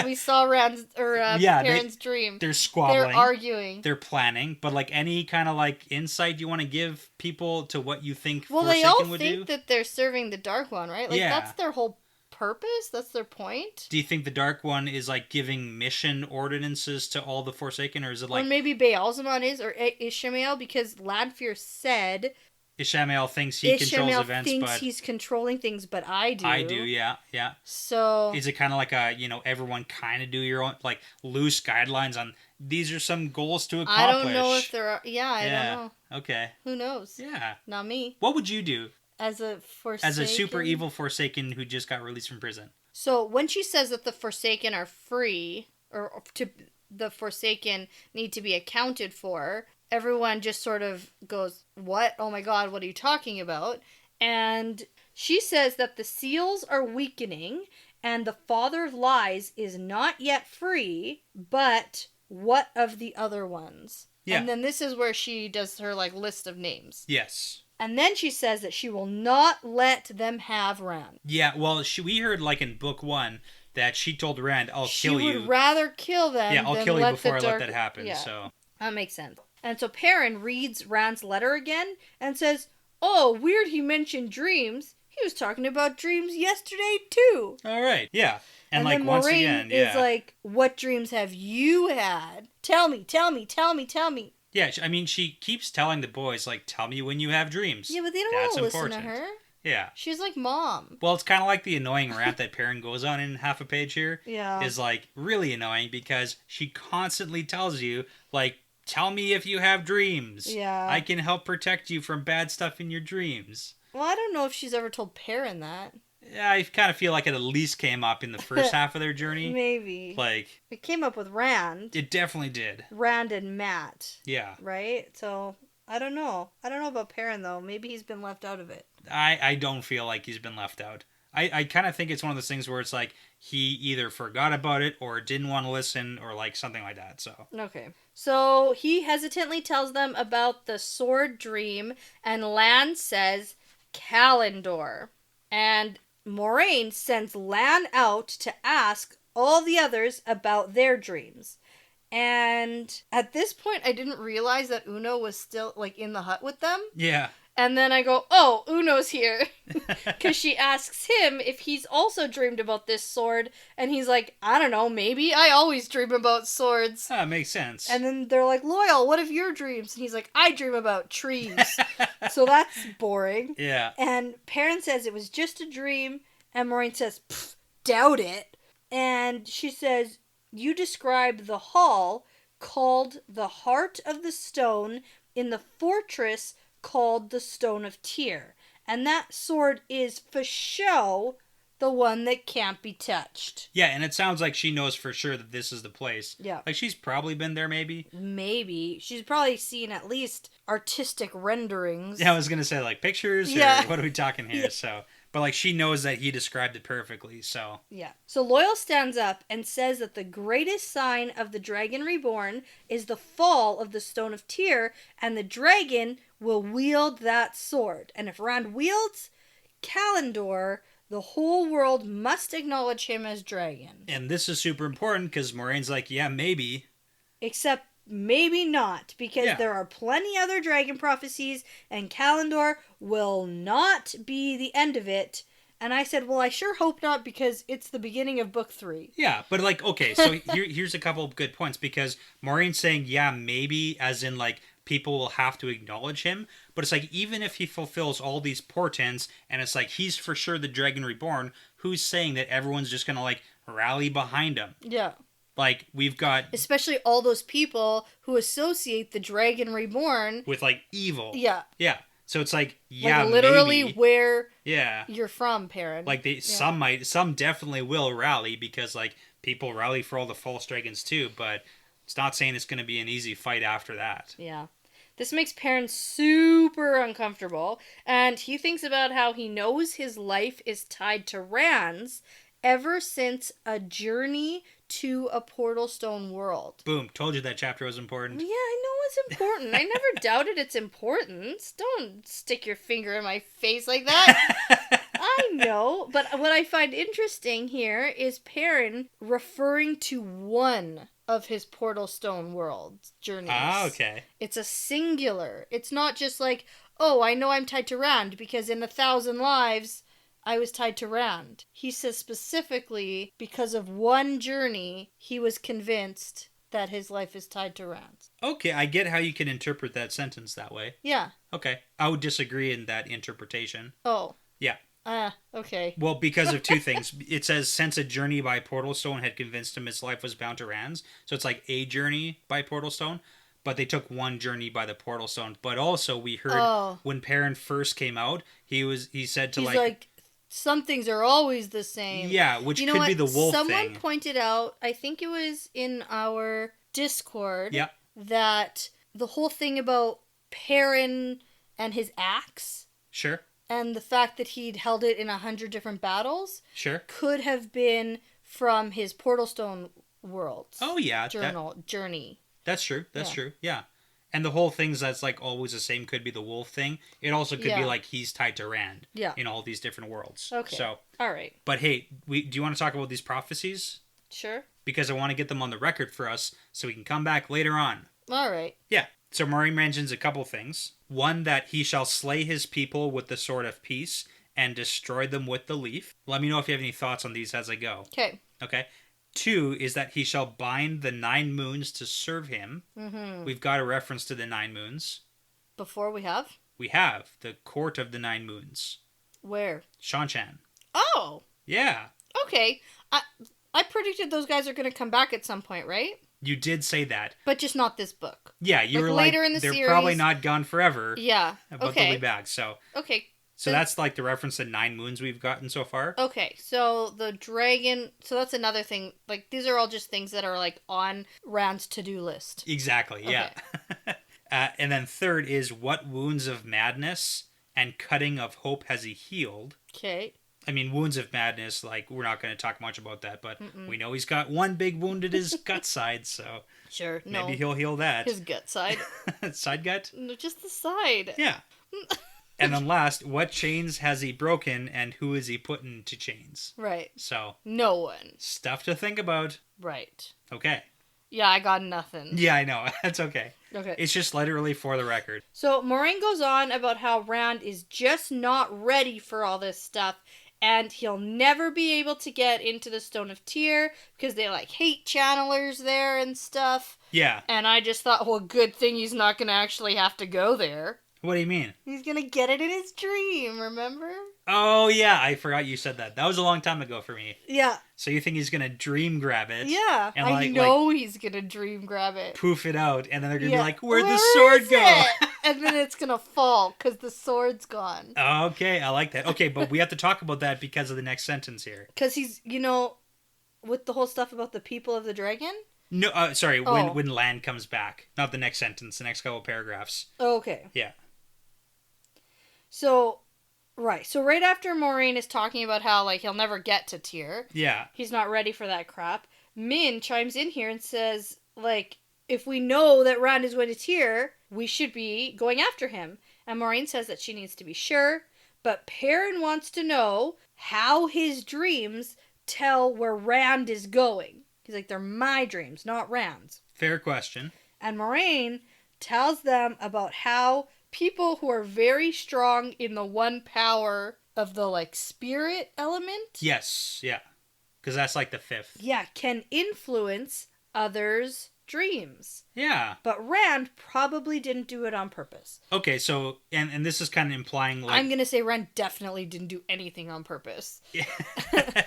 We saw Perrin's dream. They're squabbling. They're arguing. They're planning. But like any kind of like insight you want to give people to what you think Well, Forsaken they all would think do? that they're serving the Dark One, right? Like Yeah. that's their whole purpose. That's their point. Do you think the Dark One is like giving mission ordinances to all the Forsaken, or is it like? Or maybe Baalzamon is, or Ishmael, because Lanfear said Ishmael thinks he controls Ishmael events, thinks but he's controlling things, but I do. I do, yeah. So Is it kind of like a, everyone kind of do your own, like, loose guidelines on, these are some goals to accomplish? I don't know if there are. Yeah, I don't know. Okay. Who knows? Yeah. Not me. What would you do As a Forsaken. as a super evil Forsaken who just got released from prison? So when she says that the Forsaken are free, or to the Forsaken need to be accounted for, everyone just sort of goes, what? Oh my god, what are you talking about? And she says that the seals are weakening and the Father of Lies is not yet free, but what of the other ones? Yeah. And then this is where she does her like list of names. Yes. And then she says that she will not let them have Rand. Yeah, well, we heard like in book 1 that she told Rand, I'll kill you. She would rather kill them Yeah, I'll than kill you let before I the let that happen, Yeah. so... That makes sense. And so Perrin reads Rand's letter again and says, oh, weird he mentioned dreams. He was talking about dreams yesterday too. All right, yeah. And like then once Moiraine again, yeah. is like, what dreams have you had? Tell me. Yeah, I mean, she keeps telling the boys, like, tell me when you have dreams. Yeah, but they don't want That's to listen important. to her. Yeah. She's like mom. Well, it's kind of like the annoying rant that Perrin goes on in half a page here. Yeah. Is like really annoying because she constantly tells you, like, tell me if you have dreams. Yeah. I can help protect you from bad stuff in your dreams. Well, I don't know if she's ever told Perrin that. Yeah, I kind of feel like it at least came up in the first half of their journey. Maybe. Like, it came up with Rand. it definitely did. Rand and Matt. Yeah. Right? So, I don't know. I don't know about Perrin, though. Maybe he's been left out of it. I don't feel like he's been left out. I kind of think it's one of those things where it's like he either forgot about it or didn't want to listen or like something like that. So okay. So he hesitantly tells them about the sword dream, and Lan says Kalendor. And Moiraine sends Lan out to ask all the others about their dreams. And at this point, I didn't realize that Uno was still like in the hut with them. yeah. And then I go, oh, Uno's here. Because she asks him if he's also dreamed about this sword. And he's like, I don't know, maybe. I always dream about swords. That makes sense. And then they're like, Loyal, what of your dreams? And he's like, I dream about trees. So that's boring. Yeah. And Perrin says it was just a dream. And Moiraine says, doubt it. And she says, you described the hall called the Heart of the Stone in the fortress called the Stone of Tyr. And that sword is for show the one that can't be touched. Yeah, and it sounds like she knows for sure that this is the place. Yeah. Like she's probably been there maybe. Maybe. She's probably seen at least artistic renderings. Yeah, I was going to say like pictures or what are we talking here? Yeah. So, but like she knows that he described it perfectly, so. Yeah. So Loyal stands up and says that the greatest sign of the Dragon Reborn is the fall of the Stone of Tyr, and the dragon will wield that sword. And if Rand wields Kalendor, the whole world must acknowledge him as dragon. And this is super important because Moraine's like, yeah, maybe. Except maybe not, because there are plenty other dragon prophecies, and Kalendor will not be the end of it. And I said, well, I sure hope not, because it's the beginning of book 3. Yeah, but like, okay, so here's a couple of good points, because Maureen's saying, yeah, maybe, as in like people will have to acknowledge him, but it's like, even if he fulfills all these portents and it's like he's for sure the Dragon Reborn, who's saying that everyone's just gonna like rally behind him? Yeah. Like, we've got, especially all those people who associate the Dragon Reborn with like evil. Yeah. Yeah. So it's like, yeah, like literally maybe. where Yeah. you're from, Perrin. Like some definitely will rally, because like people rally for all the false dragons too, but it's not saying it's going to be an easy fight after that. Yeah. This makes Perrin super uncomfortable, and he thinks about how he knows his life is tied to Rand's ever since a journey to a Portal Stone world. Boom. Told you that chapter was important. Yeah, I know it's important. I never doubted its importance. Don't stick your finger in my face like that. I know, but what I find interesting here is Perrin referring to one of his Portal Stone world journeys. Ah, okay. It's a singular. It's not just like, oh, I know I'm tied to Rand because in 1,000 lives I was tied to Rand. He says specifically because of one journey he was convinced that his life is tied to Rand's. Okay, I get how you can interpret that sentence that way. Yeah. Okay. I would disagree in that interpretation. Oh. Yeah. Okay. Well, because of two things. It says, since a journey by Portal Stone had convinced him his life was bound to Rand's. So it's like a journey by Portal Stone. But they took one journey by the Portal Stone. But also, we heard when Perrin first came out, he said to He's like, some things are always the same. Yeah, which could be the wolf thing. Someone pointed out, I think it was in our Discord, yeah, that the whole thing about Perrin and his axe. Sure. And the fact that he'd held it in 100 different battles. Sure. Could have been from his Portal Stone worlds. Oh, yeah. Journey. That's true. That's true. Yeah. And the whole things that's like always the same could be the wolf thing. It also could be like he's tied to Rand. Yeah. In all these different worlds. Okay. So. All right. But hey, do you want to talk about these prophecies? Sure. Because I want to get them on the record for us so we can come back later on. All right. Yeah. So Moiraine mentions a couple things. One, that he shall slay his people with the sword of peace and destroy them with the leaf. Let me know if you have any thoughts on these as I go. Okay. Okay. 2 is that he shall bind the 9 moons to serve him. Mm-hmm. We've got a reference to the 9 moons. Before we have? We have the court of the 9 moons. Where? Shanshan. Oh. Yeah. Okay. I predicted those guys are going to come back at some point, right? You did say that. But just not this book. Yeah, you were like, later in the they're series, probably not gone forever. Yeah. But they'll be back, so. Okay. So that's like the reference to 9 moons we've gotten so far. Okay, so the dragon... So that's another thing. Like, these are all just things that are, like, on Rand's to-do list. Exactly, yeah. And then 3rd is, what wounds of madness and cutting of hope has he healed? Okay. I mean, wounds of madness, like, we're not going to talk much about that, but we know he's got one big wound at his gut side, so... Sure, maybe he'll heal that. His gut side. Side gut? No, just the side. Yeah. And then last, what chains has he broken and who is he putting to chains? Right. So. No one. Stuff to think about. Right. Okay. Yeah, I got nothing. Yeah, I know. That's okay. Okay. It's just literally for the record. So Moiraine goes on about how Rand is just not ready for all this stuff, and he'll never be able to get into the Stone of Tear because they like hate channelers there and stuff. Yeah. And I just thought, well, good thing he's not going to actually have to go there. What do you mean? He's going to get it in his dream, remember? Oh, yeah. I forgot you said that. That was a long time ago for me. Yeah. So you think he's going to dream grab it? Yeah. And I know he's going to dream grab it. Poof it out. And then they're going to be like, where'd the sword go? And then it's going to fall because the sword's gone. Okay. I like that. Okay. But we have to talk about that because of the next sentence here. Because he's, with the whole stuff about the people of the dragon? No, sorry. When Lan comes back. Not the next sentence. The next couple paragraphs. Okay. Yeah. So, right. So right after Moiraine is talking about how, like, he'll never get to Tyr. Yeah. He's not ready for that crap. Min chimes in here and says, like, if we know that Rand is going to Tyr, we should be going after him. And Moiraine says that she needs to be sure. But Perrin wants to know how his dreams tell where Rand is going. He's like, they're my dreams, not Rand's. Fair question. And Moiraine tells them about how people who are very strong in the one power of the, like, spirit element. Yes, yeah. Because that's like the 5th. Yeah, can influence others' dreams. Yeah. But Rand probably didn't do it on purpose. Okay, so, and this is kind of implying, like... I'm going to say Rand definitely didn't do anything on purpose. Yeah.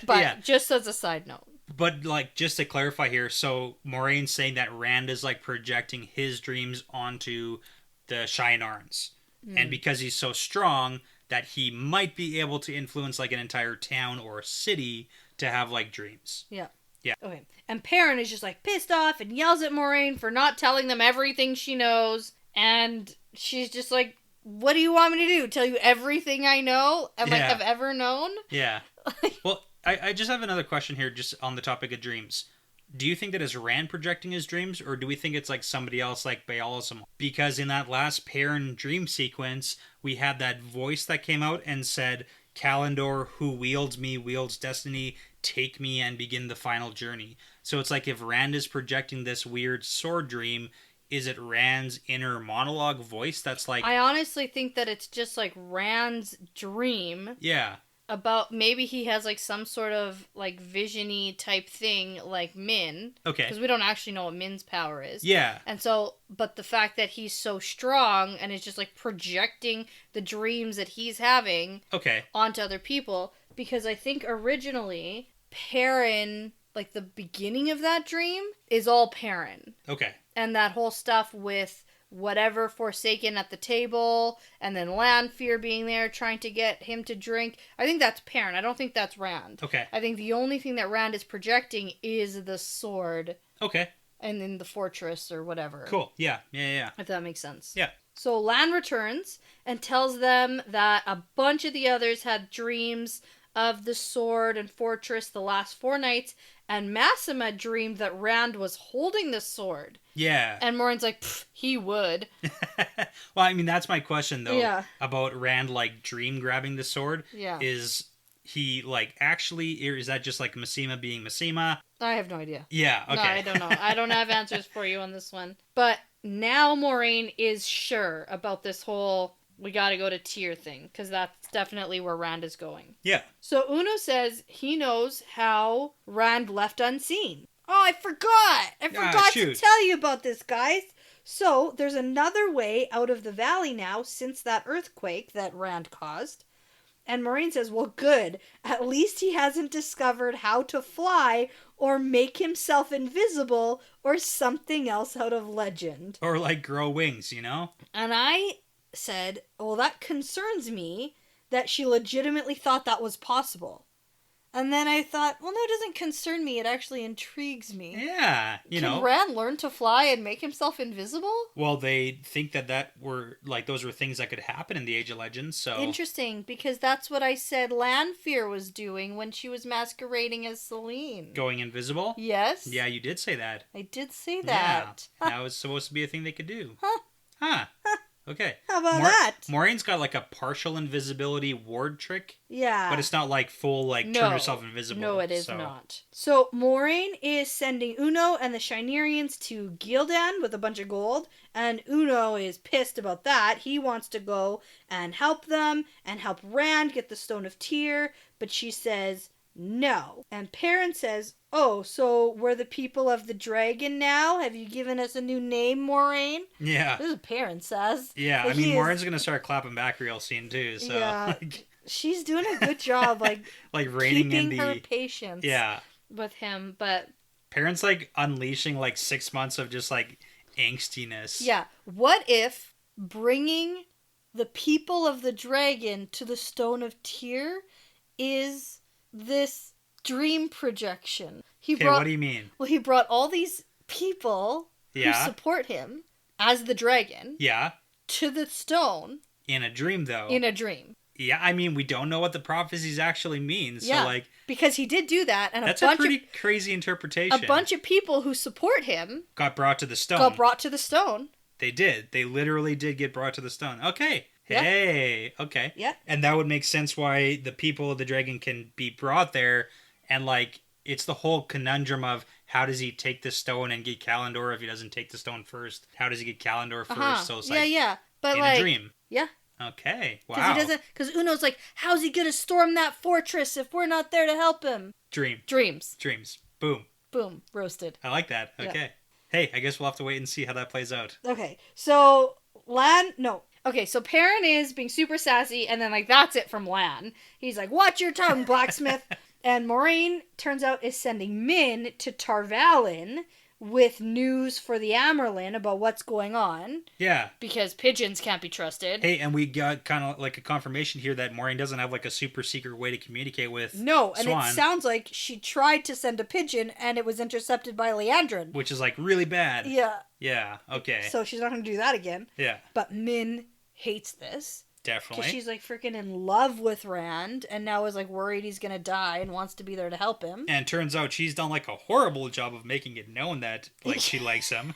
But just as a side note. But, like, just to clarify here, so Moiraine's saying that Rand is, like, projecting his dreams onto the Shienarans. And because he's so strong, that he might be able to influence, like, an entire town or a city to have, like, dreams. Yeah. Yeah. Okay. And Perrin is just, like, pissed off and yells at Moiraine for not telling them everything she knows. And she's just like, what do you want me to do? Tell you everything I know and, like, have ever known? Yeah. Well, I just have another question here just on the topic of dreams. Do you think that is Rand projecting his dreams, or do we think it's like somebody else like Baalism? Because in that last Perrin dream sequence, we had that voice that came out and said, Kalendor, who wields me, wields destiny, take me and begin the final journey. So it's like if Rand is projecting this weird sword dream, is it Rand's inner monologue voice that's like... I honestly think that it's just like Rand's dream. Yeah. About maybe he has like some sort of like vision-y type thing like Min. Okay. Because we don't actually know what Min's power is. Yeah. And so, but the fact that he's so strong and is just like projecting the dreams that he's having onto other people. Because I think originally Perrin, like the beginning of that dream is all Perrin. Okay. And that whole stuff with whatever Forsaken at the table, and then Lanfear being there trying to get him to drink. I think that's Perrin. I don't think that's Rand. Okay. I think the only thing that Rand is projecting is the sword. Okay. And then the fortress or whatever. Cool. Yeah. If that makes sense. Yeah. So Lan returns and tells them that a bunch of the others had dreams of the sword and fortress the last 4 nights, and Massima dreamed that Rand was holding the sword. Yeah. And Moiraine's like, he would. Well, I mean, that's my question, though, Yeah. about Rand, like, dream grabbing the sword. Yeah. Is he, like, actually, or is that just, like, Massima being Massima? I have no idea. Yeah, okay. No, I don't know. I don't have answers for you on this one. But now Moiraine is sure about this whole we gotta go to Tyr thing, because that's definitely where Rand is going. Yeah. So Uno says he knows how Rand left unseen. Oh, I forgot! I forgot to tell you about this, guys! So, there's another way out of the valley now since that earthquake that Rand caused. And Moiraine says, well, good. At least he hasn't discovered how to fly or make himself invisible or something else out of legend. Or, like, grow wings, you know? And I said, well, that concerns me that she legitimately thought that was possible. And then I thought, well, no, it doesn't concern me. It actually intrigues me. Yeah, you know. Can Rand learn to fly and make himself invisible? Well, they think that were, like, those were things that could happen in the Age of Legends, so... Interesting, because that's what I said Lanfear was doing when she was masquerading as Selene. Going invisible? Yes. Yeah, you did say that. I did say that. Yeah, that was supposed to be a thing they could do. Huh. Okay. How about that? Moiraine's got like a partial invisibility ward trick. Yeah. But it's not like full, like, turn yourself invisible. No, it is not. So Moiraine is sending Uno and the Shienarians to Gildan with a bunch of gold. And Uno is pissed about that. He wants to go and help them and help Rand get the Stone of Tyr. But she says no. And Perrin says, oh, so we're the people of the dragon now? Have you given us a new name, Moiraine? Yeah. This is what Perrin says. Yeah, I mean, Moraine's going to start clapping back real soon, too, so... Yeah, she's doing a good job, like, like reining in her patience with him, but... Perrin's, like, unleashing, like, 6 months of just, like, angstiness. Yeah. What if bringing the people of the dragon to the Stone of Tyr is this dream projection? What do you mean? Well, he brought all these people who support him as the dragon to the stone. In a dream, though. In a dream. Yeah, I mean, we don't know what the prophecies actually mean, so, like... because he did do that, and that's a pretty crazy interpretation. A bunch of people who support him... got brought to the stone. They did. They literally did get brought to the stone. Okay. Hey. Okay. Yeah. And that would make sense why the people of the dragon can be brought there, and, like, it's the whole conundrum of how does he take the stone and get Kalendor if he doesn't take the stone first? How does he get Kalendor first? So it's like... but in like... a dream. Yeah. Okay. Because Wow. he doesn't. Because Uno's like, how's he gonna storm that fortress if we're not there to help him? Dreams. Boom. Boom. Roasted. I like that. Okay. Yeah. Hey, I guess we'll have to wait and see how that plays out. Okay, so so Perrin is being super sassy, and then, like, that's it from Lan. He's like, watch your tongue, blacksmith. And Moiraine, turns out, is sending Min to Tarvalin with news for the Amyrlin about what's going on. Yeah. Because pigeons can't be trusted. Hey, and we got kind of like a confirmation here that Moiraine doesn't have like a super secret way to communicate with No, and Swan, it sounds like she tried to send a pigeon, and it was intercepted by Leandrin. which is like really bad. Yeah. Yeah, okay. So she's not going to do that again. Yeah, But Min hates this. definitely. Because she's like freaking in love with Rand and now is like worried he's gonna die and wants to be there to help him. And turns out she's done like a horrible job of making it known that like she likes him.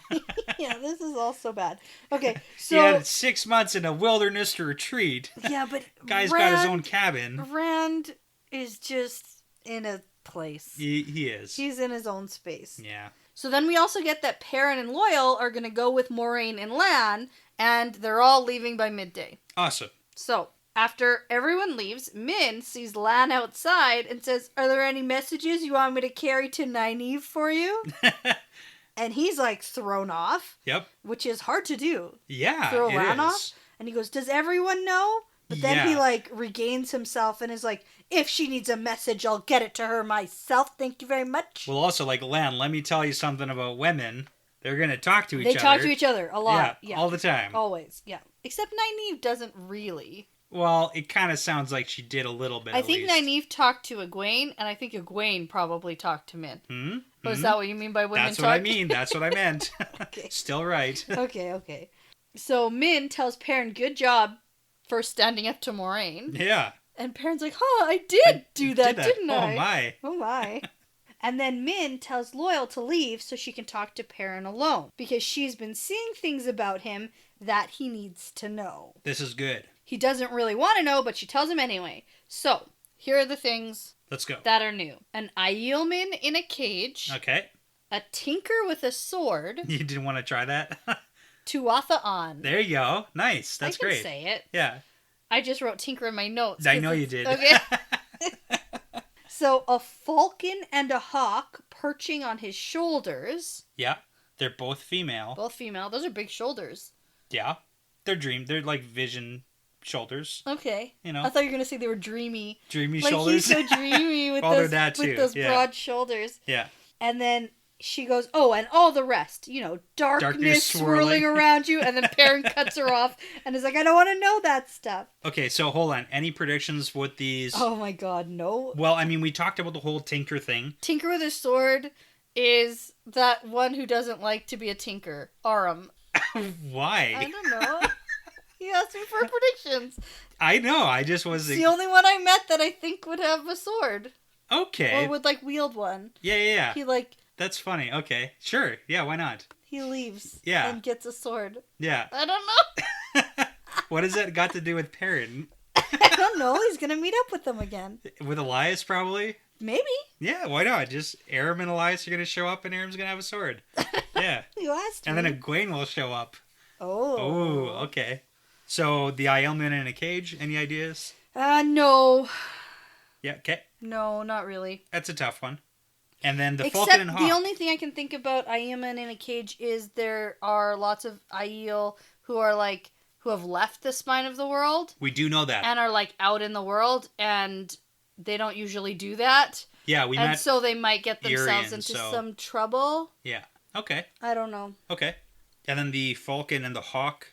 Yeah, this is all so bad. Okay, so He had 6 months in a wilderness to retreat. yeah, but Guy's got his own cabin. Rand is just in a place. He is. He's in his own space. Yeah. So then we also get that Perrin and Loyal are gonna go with Moiraine and Lan, and they're all leaving by midday. Awesome. So, after everyone leaves, Min sees Lan outside and says, "Are there any messages you want me to carry to Nynaeve for you?" And he's like thrown off. Yep. Which is hard to do. Yeah, Throw it Lan is. off. And he goes, "Does everyone know?" But then he Yeah. like regains himself and is like, "If she needs a message, I'll get it to her myself. Thank you very much." Well, also, like, Lan, let me tell you something about women. They're going to talk to each other. They talk to each other a lot. Yeah. all the time. Always. Yeah. Except Nynaeve doesn't really. Well, it kind of sounds like she did a little bit. I at think least. Nynaeve talked to Egwene, and I think Egwene probably talked to Min. Hmm? But is that what you mean by women That's talk? what I mean. That's what I meant. Okay. Still right. Okay. So Min tells Perrin, "Good job for standing up to Moiraine." Yeah. And Perrin's like, "Huh, I did do that, didn't I?" Oh, my. Oh my. And then Min tells Loyal to leave so she can talk to Perrin alone. Because she's been seeing things about him that he needs to know. This is good. He doesn't really want to know, but she tells him anyway. So, here are the things Let's go. that are new. An Aielman in a cage. Okay. A tinker with a sword. You didn't want to try that? Tuatha on. There you go. Nice. That's I can great. say it. Yeah. I just wrote tinker in my notes. I know you did. Okay. So, a falcon and a hawk perching on his shoulders. Yeah. They're both female. Both female. Those are big shoulders. Yeah. They're like vision shoulders. Okay. You know. I thought you were going to say they were dreamy. Dreamy Like shoulders. he's so dreamy with Well, they're those, that with too, those yeah. broad shoulders. Yeah. And then she goes, "Oh, and all the rest. You know, darkness swirling swirling. around you." And then Perrin cuts her off and is like, "I don't want to know that stuff." Okay, so hold on. Any predictions with these? Oh my god, no. Well, I mean, we talked about the whole tinker thing. Tinker with a sword is that one who doesn't like to be a tinker. Aram. Why? I don't know. He asked me for predictions. I know. I just was. It's the only one I met that I think would have a sword. Okay. Or would, like, wield one. Yeah. He, like, That's funny. Okay. Sure. Yeah, why not? he leaves. Yeah. And gets a sword. Yeah. I don't know. What has that got to do with Perrin? I don't know. He's gonna meet up with them again. With Elias, probably? Maybe. Yeah, why not? Just Aram and Elias are going to show up and Aram's going to have a sword. Yeah. You asked And me. then Egwene will show up. Oh. Oh, okay. So, the Aielman in a cage, any ideas? No. Yeah, okay. No, not really. That's a tough one. And then the Except Falcon and Hawk. the only thing I can think about Aielman in a cage is there are lots of Aiel who are like who have left the spine of the world We do know that. and are like out in the world, and they don't usually do that. Yeah, we And met. so they might get themselves Irian, into so- some trouble. Yeah. Okay. I don't know. Okay. And then the Falcon and the Hawk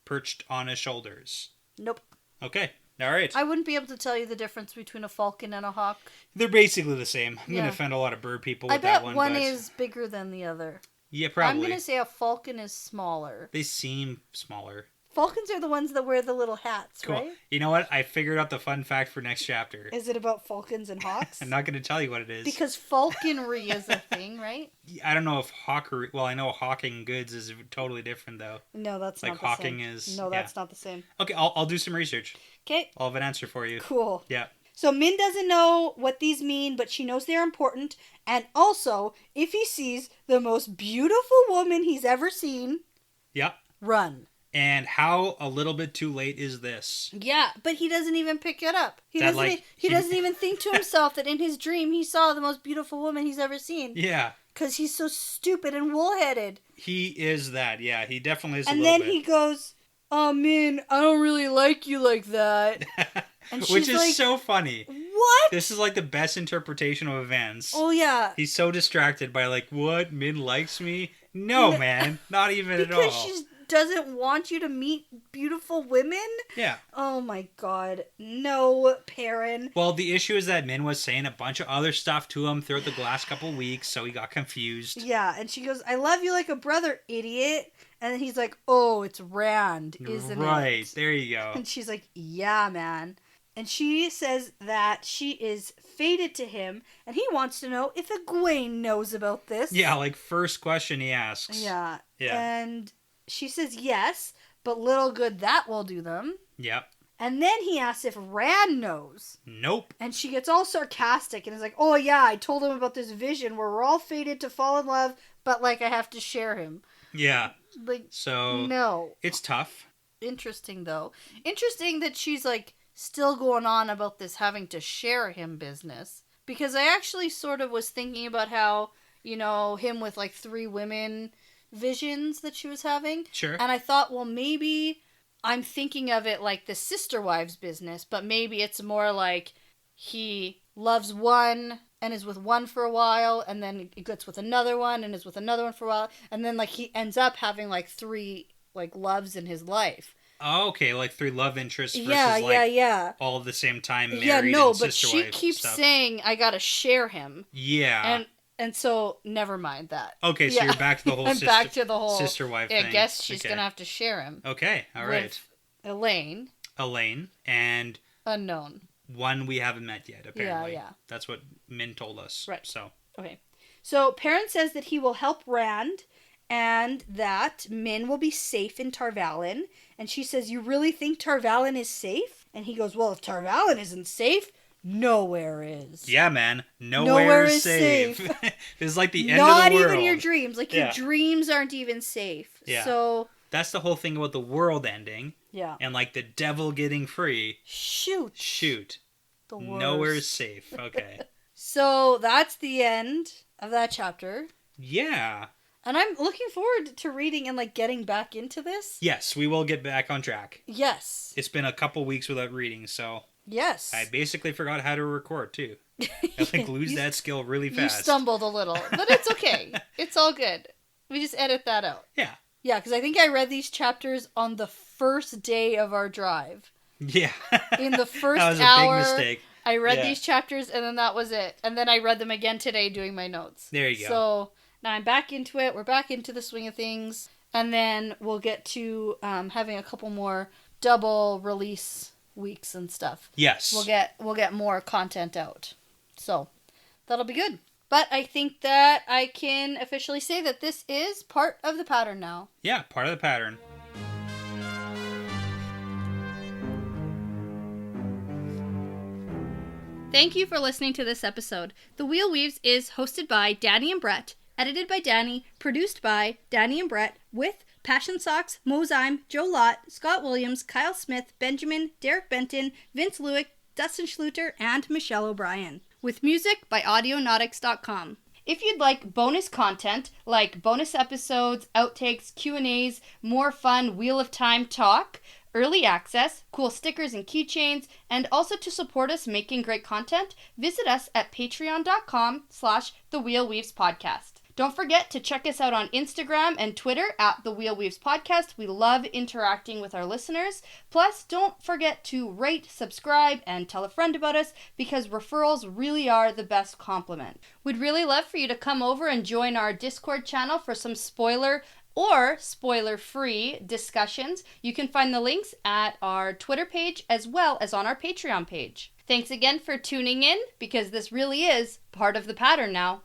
perched on his shoulders. Nope. Okay. All right. I wouldn't be able to tell you the difference between a falcon and a hawk. They're basically the same. I'm going Yeah. to offend a lot of bird people I with bet that one. one but... is bigger than the other. Yeah, probably. I'm going to say a falcon is smaller. They seem smaller. Falcons are the ones that wear the little hats, Cool. right? You know what? I figured out the fun fact for next chapter. Is it about falcons and hawks? I'm not going to tell you what it is. Because falconry is a thing, right? I don't know if hawkery... Well, I know hawking goods is totally different, though. No, that's Like not the hawking same. is- No, yeah. that's not the same. Okay, I'll do some research. Okay, I'll have an answer for you. cool. Yeah. So Min doesn't know what these mean, but she knows they're important. And also, if he sees the most beautiful woman he's ever seen, Yeah. run. And how a little bit too late is this? Yeah, but he doesn't even pick it up. He That, doesn't even think to himself that in his dream he saw the most beautiful woman he's ever seen. Yeah. Because he's so stupid and wool-headed. He is that, yeah. He definitely is and a little bit. And then he goes, "Oh, Min, I don't really like you like that." And Which is like, so funny. What? This is like the best interpretation of events. Oh, yeah. He's so distracted by like, what? Min likes me? No, man. Not even at all. Because she doesn't want you to meet beautiful women? Yeah. Oh, my God. No, Perrin. Well, the issue is that Min was saying a bunch of other stuff to him throughout the last couple weeks, so he got confused. Yeah, and she goes, "I love you like a brother, idiot." And then he's like, "Oh, it's Rand, isn't it?" Right, there you go. And she's like, "Yeah, man." And she says that she is fated to him, and he wants to know if Egwene knows about this. Yeah, like first question he asks. Yeah. Yeah. And she says yes, but little good that will do them. Yep. And then he asks if Rand knows. Nope. And she gets all sarcastic and is like, "Oh yeah, I told him about this vision where we're all fated to fall in love, but like I have to share him." Yeah. Like, so no. It's tough. Interesting though. Interesting that she's like still going on about this having to share him business. Because I actually sort of was thinking about how, you know, him with like 3 women visions that she was having. Sure. And I thought, well, maybe I'm thinking of it like the sister wives business, but maybe it's more like he loves one and is with one for a while, and then he gets with another one and is with another one for a while, and then like he ends up having like 3 like loves in his life. Oh, okay, like 3 love interests versus yeah. all at the same time married no, and but sister she wife keeps stuff. saying I gotta share him. Yeah. And so never mind that. Okay, so you're back to the whole I'm back to the whole sister wife thing. I guess she's gonna have to share him. Okay, all right. With Elaine, and unknown. One we haven't met yet, apparently. Yeah. That's what Min told us. Right. So. Okay. So Perrin says that he will help Rand and that Min will be safe in Tarvalin. And she says, "You really think Tarvalin is safe?" And he goes, "Well, if Tarvalin isn't safe, nowhere is." Yeah, man. Nowhere is safe. It's like the end of the world. Not even your dreams. Like, your dreams aren't even safe. Yeah. So... That's the whole thing about the world ending. Yeah. And, like, the devil getting free. Shoot. The worst. Nowhere is safe. Okay. So, that's the end of that chapter. Yeah. And I'm looking forward to reading and, like, getting back into this. Yes, we will get back on track. Yes. It's been a couple weeks without reading, so... Yes. I basically forgot how to record, too. I, like, lose that skill really fast. You stumbled a little, but it's okay. It's all good. We just edit that out. Yeah. Yeah, because I think I read these chapters on the first day of our drive. Yeah. In the first that was hour, a big mistake. I read these chapters, and then that was it. And then I read them again today doing my notes. There you go. So now I'm back into it. We're back into the swing of things. And then we'll get to having a couple more double release weeks and stuff. Yes. We'll get more content out. So that'll be good. But I think that I can officially say that this is part of the pattern now. Yeah, part of the pattern. Thank you for listening to this episode. The Wheel Weaves is hosted by Dani and Brett, edited by Dani, produced by Dani and Brett, with Passion Socks, Mozyme, Joe Lott, Scott Williams, Kyle Smith, Benjamin, Derek Benton, Vince Lewick, Dustin Schluter, and Michelle O'Brien. With music by Audionautics.com. If you'd like bonus content, like bonus episodes, outtakes, Q&As, more fun Wheel of Time talk, early access, cool stickers and keychains, and also to support us making great content, visit us at patreon.com/thewheelweavespodcast. Don't forget to check us out on Instagram and Twitter at The Wheel Weaves Podcast. We love interacting with our listeners. Plus, don't forget to rate, subscribe, and tell a friend about us because referrals really are the best compliment. We'd really love for you to come over and join our Discord channel for some spoiler or spoiler-free discussions. You can find the links at our Twitter page as well as on our Patreon page. Thanks again for tuning in because this really is part of the pattern now.